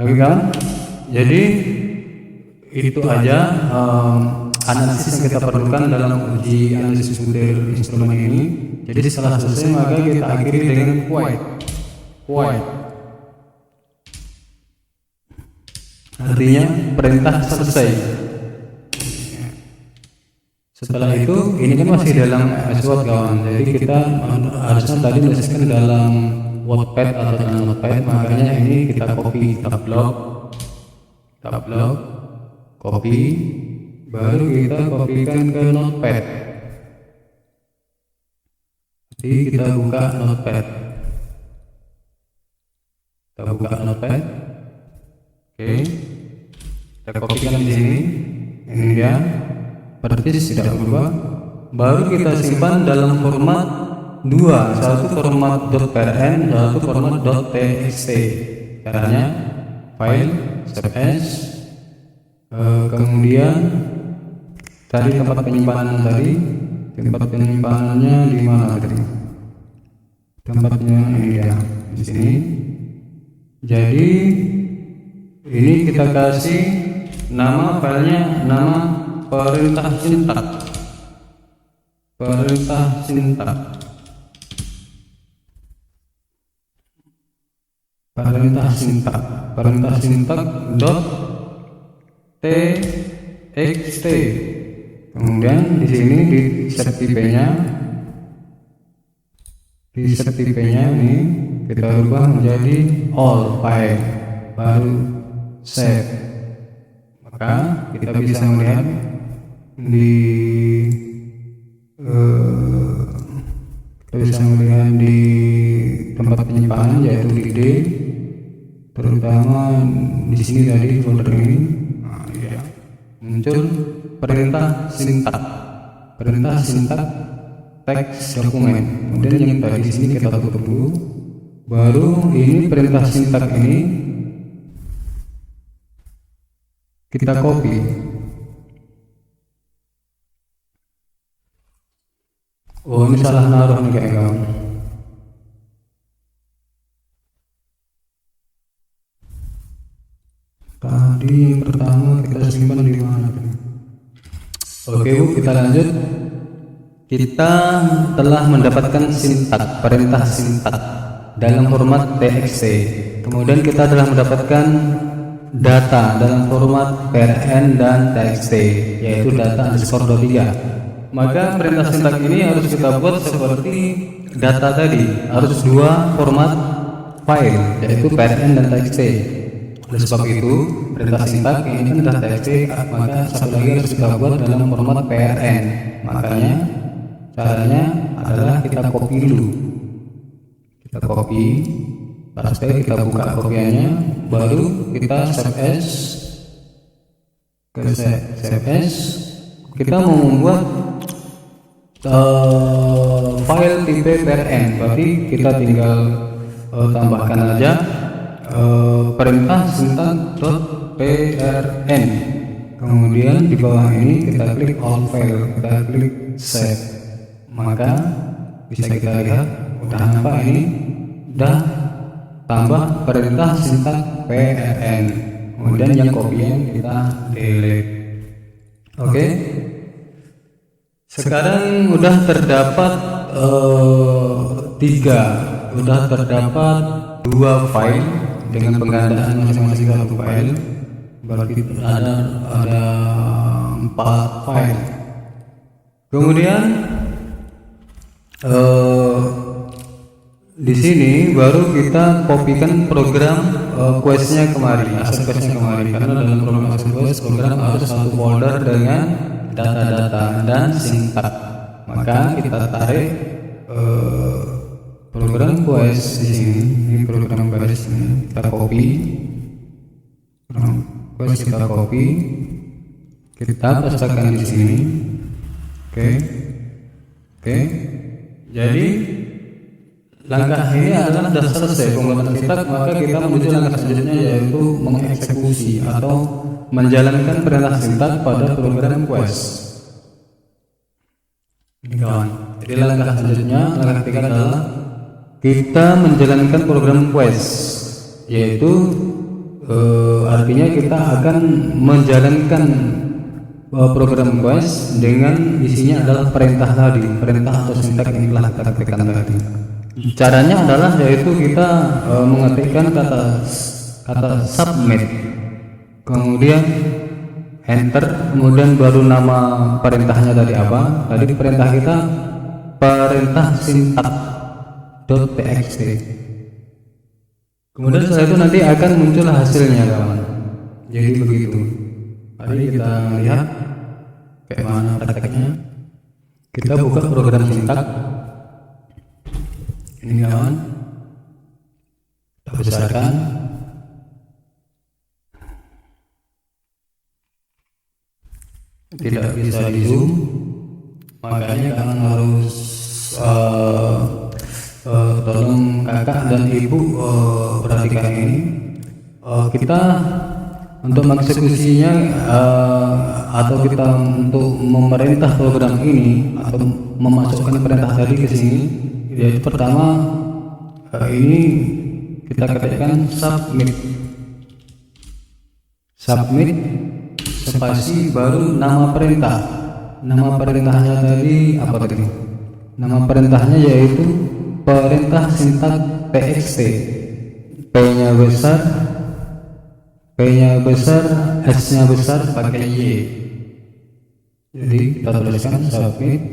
Oke kan? Jadi itu aja analisis yang kita perlukan dalam uji analisis butir instrumen ini. Jadi setelah selesai maka kita akhiri dengan quite. Artinya perintah selesai. Setelah itu ini kan masih dalam SWOT kawan. Jadi kita harusnya tadi menuliskan dalam Wordpad atau dalam Notepad, makanya ini kita copy, kita blok, copy, baru kita kopikan ke Notepad. Jadi kita buka Notepad. Oke, kita kopikan di sini. Ini dia, persis tidak berubah. Baru kita simpan dalam format 2, satu format .prn, satu format .txt. Caranya file, save as, kemudian cari tempat penyimpanan tadi. Tempat penyimpanannya di mana tadi? Tempatnya ini ya, di sini. Jadi ini kita kasih nama filenya, nama perintah sintak. Perintah sintak dot txt. Kemudian di sini di set tipe-nya ini kita ubah menjadi all file, baru save. Maka kita bisa melihat di tempat penyimpanan yaitu di D, terutama di sini tadi folder ini. Nah, ya. Muncul perintah sintak teks dokumen. Kemudian yang tadi di sini kita tutup dulu. Baru ini perintah sintak ini kita copy. Oh, ini salah naruh nih kawan. Tadi yang pertama kita simpan di mana? Oke Bu, kita lanjut. Kita telah mendapatkan perintah sintak dalam format txt. Kemudian kita telah mendapatkan data dalam format prn dan txt, yaitu data_3. Maka perintah sintak ini harus kita buat seperti data tadi, harus dua format file, yaitu prn dan txt. Oleh sebab itu, perintah sintak ini kan sudah txt, maka satu lagi harus kita buat dalam format prn. Makanya caranya adalah kita copy dulu. Kita copy, paste, kita buka kopiannya, baru kita save as. Kita mau membuat file tipe prn, berarti kita tinggal tambahkan aja perintah sintak.prn. Kemudian di bawah ini kita klik all file, kita klik save. Maka bisa kita lihat udah nampak ini udah tambah perintah sintak prn. Kemudian yang copy kita delete. Oke. Sekarang udah terdapat terdapat 2 file dengan penggandaan masing-masing satu file. Berarti ada 4 file. Kemudian di sini baru kita kopikan program questnya kemari, asal questnya kemari, karena dalam program asal quest program harus satu folder dengan data-data dan sintak. Maka kita tarik program quest di sini, ini program quest ini kita copy, program quest kita copy, kita pastekan di sini. Oke. Jadi langkah ini adalah sudah selesai pembuatan sintak, maka kita menuju langkah selanjutnya, yaitu mengeksekusi atau menjalankan perintah sintak pada program quest. Ini kawan. Jadi langkah selanjutnya, langkah ketiga adalah kita menjalankan program quest, yaitu artinya kita akan menjalankan program quest dengan isinya adalah perintah tadi, perintah atau sintak yang telah kita ketikkan tadi. Caranya adalah yaitu kita mengetikkan kata submit, kemudian enter, kemudian baru nama perintahnya tadi apa? Tadi perintah kita perintah sintak.txt. Kemudian setelah itu nanti akan muncul hasilnya kawan. Jadi begitu. Mari kita lihat kayak mana prakteknya. Kita buka program sintak. Ini kawan, kita besarkan. Tidak bisa di zoom, makanya kalian harus tolong kakak dan ibu perhatikan ini. Kita untuk mengeksekusinya atau kita untuk memerintah program ini atau memasukkan perintah tadi ke sini, yaitu pertama ini kita ketikkan submit spasi baru nama perintah. Nama perintahnya tadi apa tadi? Nama perintahnya yaitu perintah sintak txt. P-nya besar, S-nya besar pakai Y. Jadi kita tuliskan submit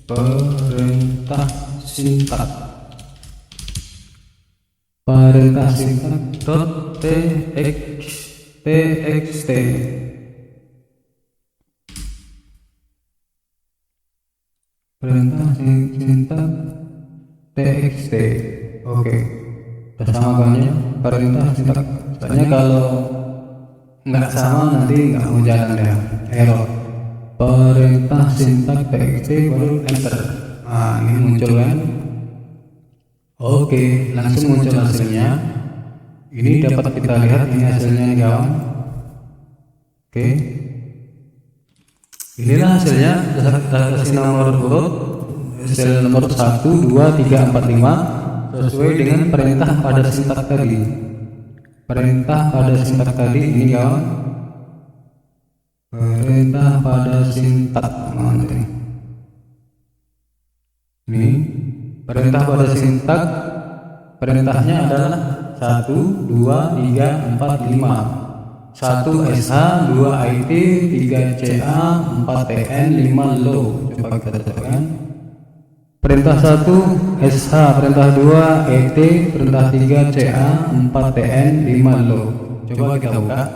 perintah sintak dot txt. perintah sintak txt. Oke, kita samakan ya, perintah sintak. Soalnya kalau nggak sama nanti nggak mau jalan ya, error. Perintah sintak txt baru enter. Nah, ini muncul kan. Oke, langsung muncul hasilnya. Ini dapat kita lihat ini hasilnya nih kawan. Oke, inilah hasilnya. Kita kasih nomor urut, hasil nomor 1, 2, 3, 4, 5 sesuai dengan perintah pada sintak tadi. Perintah pada sintak tadi ini kawan. Perintah pada sintak mana ini? Ini perintah pada sintak. Perintahnya adalah 1, 2, 3, 4, 5. 1 SH, 2 IT, 3 CA, 4 TN, 5 LO. Coba kita cobakan. Perintah 1 SH, perintah 2 ET, perintah 3 CA, 4 TN, 5 LO. Coba kita buka.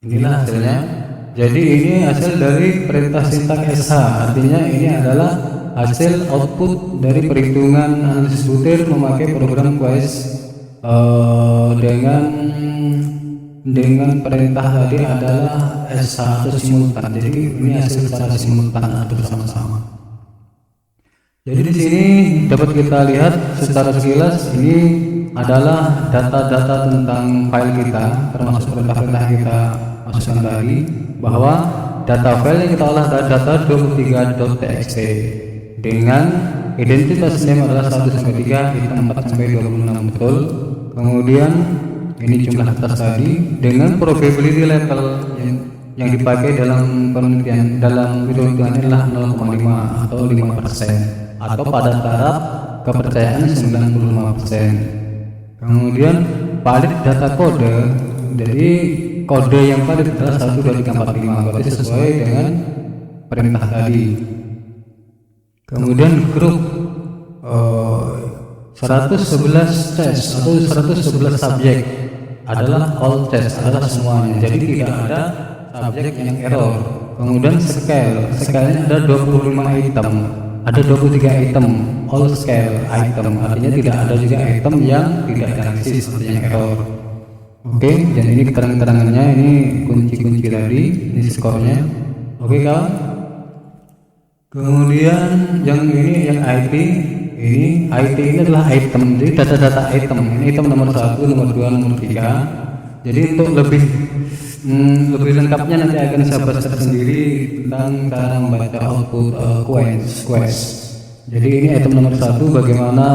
Inilah hasilnya. Jadi ini hasil dari perintah sintak SH. Artinya ini adalah hasil output dari perhitungan analisis butir memakai program Quest dengan perintah tadi adalah SH atau simultan. Jadi ini hasil secara simultan atau bersama-sama. Jadi di sini dapat kita lihat secara sekilas ini adalah data-data tentang file kita, termasuk perintah-perintah yang kita masukkan tadi, bahwa data file yang kita olah adalah data 23.txt dengan identitas name adalah 1 sampai 3, item 4 sampai 26 betul. Kemudian ini jumlah atas tadi dengan probability level yang dipakai dalam penelitian dalam hitungan adalah 0,5 atau 5% atau pada taraf kepercayaan 95%. Kemudian valid data kode, jadi kode yang valid adalah 1, 2, 3, 4, 5, berarti sesuai dengan perintah tadi. Kemudian grup 111 test atau 111 subjek adalah all test, adalah semuanya, jadi tidak ada subjek yang error. Kemudian scale-nya ada 25 item, ada 23 item all scale item, artinya tidak ada juga item yang tidak analisis atau yang error. Oke, dan ini keterangan-keterangannya, ini kunci-kunci tadi, ini skornya. Oke kawan. Kemudian yang ini yang IT, ini adalah item, jadi data-data item. Ini item nomor 1, nomor 2, nomor 3. Jadi untuk lebih lengkapnya nanti akan saya bahas tersendiri tentang cara membaca output quest. Jadi ini item nomor 1, bagaimana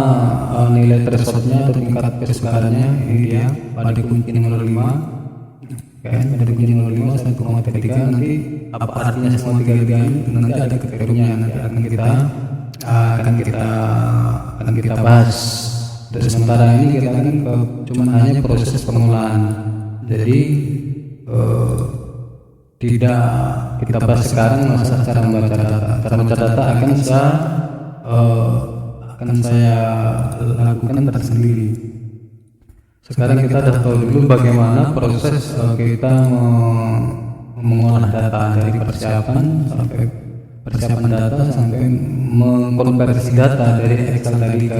nilai thresholdnya atau tingkat kesukaannya. Ini dia pada kunci nomor 5. Kan pada kunci nomor 5 1,3. Nanti apa artinya semua 3 ini? Nanti ada kriteria, nanti akan kita bahas. Terus sementara ini kita kan cuma hanya proses pengolahan. Jadi tidak kita bahas sekarang masalah cara membaca data. Cara membaca data akan saya lakukan tersendiri. Sekarang kita sudah tahu dulu bagaimana proses kita mengolah data dari persiapan data sampai mengkonversi data dari Excel tadi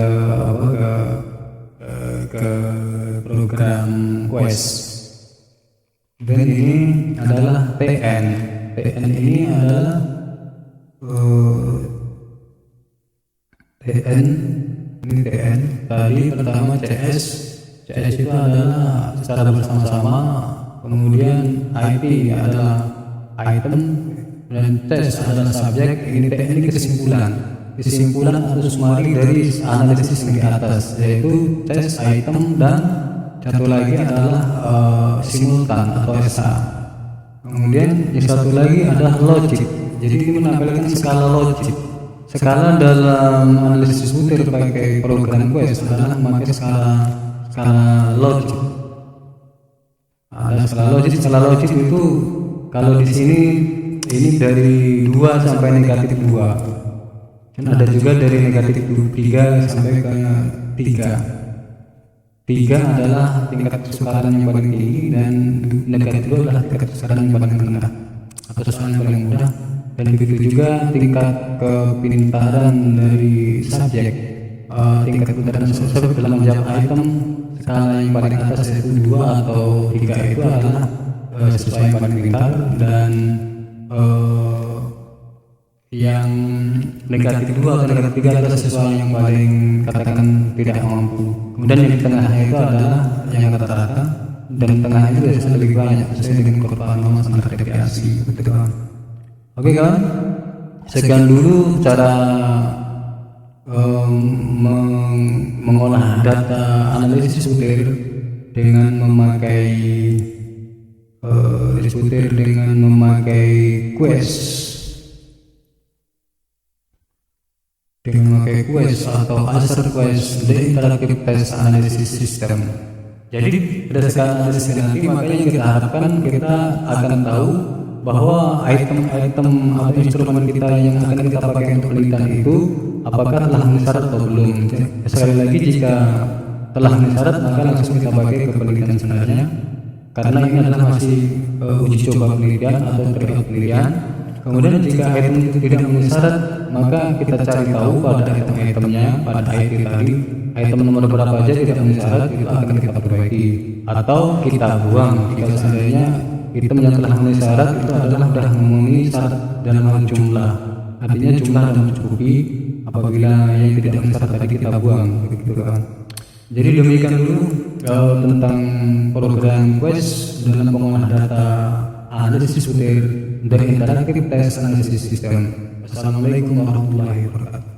ke program Quest. Dan ini adalah TN. TN ini adalah ini TN. Tadi pertama CS itu adalah secara bersama-sama. Kemudian IT adalah item dan test adalah subjek. Ini TN ini kesimpulan atau summary dari analisis yang di atas, yaitu test, item, dan satu lagi adalah simultan atau SA. Kemudian yang satu lagi adalah logic. Jadi ini menampilkan skala logic. Skala dalam analisis butir pakai program Quest adalah memakai skala logic. Ada skala logic itu kalau di sini ini dari 2 sampai negatif 2. Dan ada juga dari negatif 3 sampai ke 3. 3 adalah tingkat kesukaran yang paling tinggi dan negatif 2 adalah tingkat kesukaran yang paling rendah atau soal yang paling mudah. dan begitu juga tingkat kepintaran dari subjek. Tingkat kepintaran subjek dalam menjawab item skala yang paling atas yaitu 2 atau 3 itu adalah siswa yang paling pintar, dan yang negatif 2 atau negatif 3 adalah siswa yang paling katakan tidak mampu. Kemudian yang di tengahnya itu adalah yang rata-rata, dan tengahnya itu biasanya lebih banyak sesuai dengan kurva normal standar deviasi, begitu kawan. Oke kawan, sekian dulu cara mengolah data analisis butir dengan memakai quest atau answer quest the interactive test analysis system. Jadi berdasarkan analisis nanti, makanya kita harapkan kita akan tahu bahwa item-item atau instrumen kita yang akan kita pakai untuk penelitian itu apakah telah memenuhi syarat atau belum. Sekali lagi, jika telah memenuhi syarat maka langsung kita pakai ke penelitian sebenarnya, karena ini adalah masih uji coba penelitian atau tryout penelitian. Kemudian jika item itu tidak memenuhi syarat, maka kita cari tahu pada item-itemnya, pada IT tadi, item nomor berapa aja tidak memenuhi syarat, itu akan kita perbaiki atau kita buang jika seandainya item yang telah memenuhi syarat itu adalah sudah memenuhi syarat dalam hal jumlah. Artinya jumlah sudah mencukupi, apabila yang tidak memenuhi syarat tadi kita buang, begitu kan. Jadi demikian dulu tentang program quest dalam pengolahan data analisis butir dari interactive test analysis system. Assalamualaikum warahmatullahi wabarakatuh.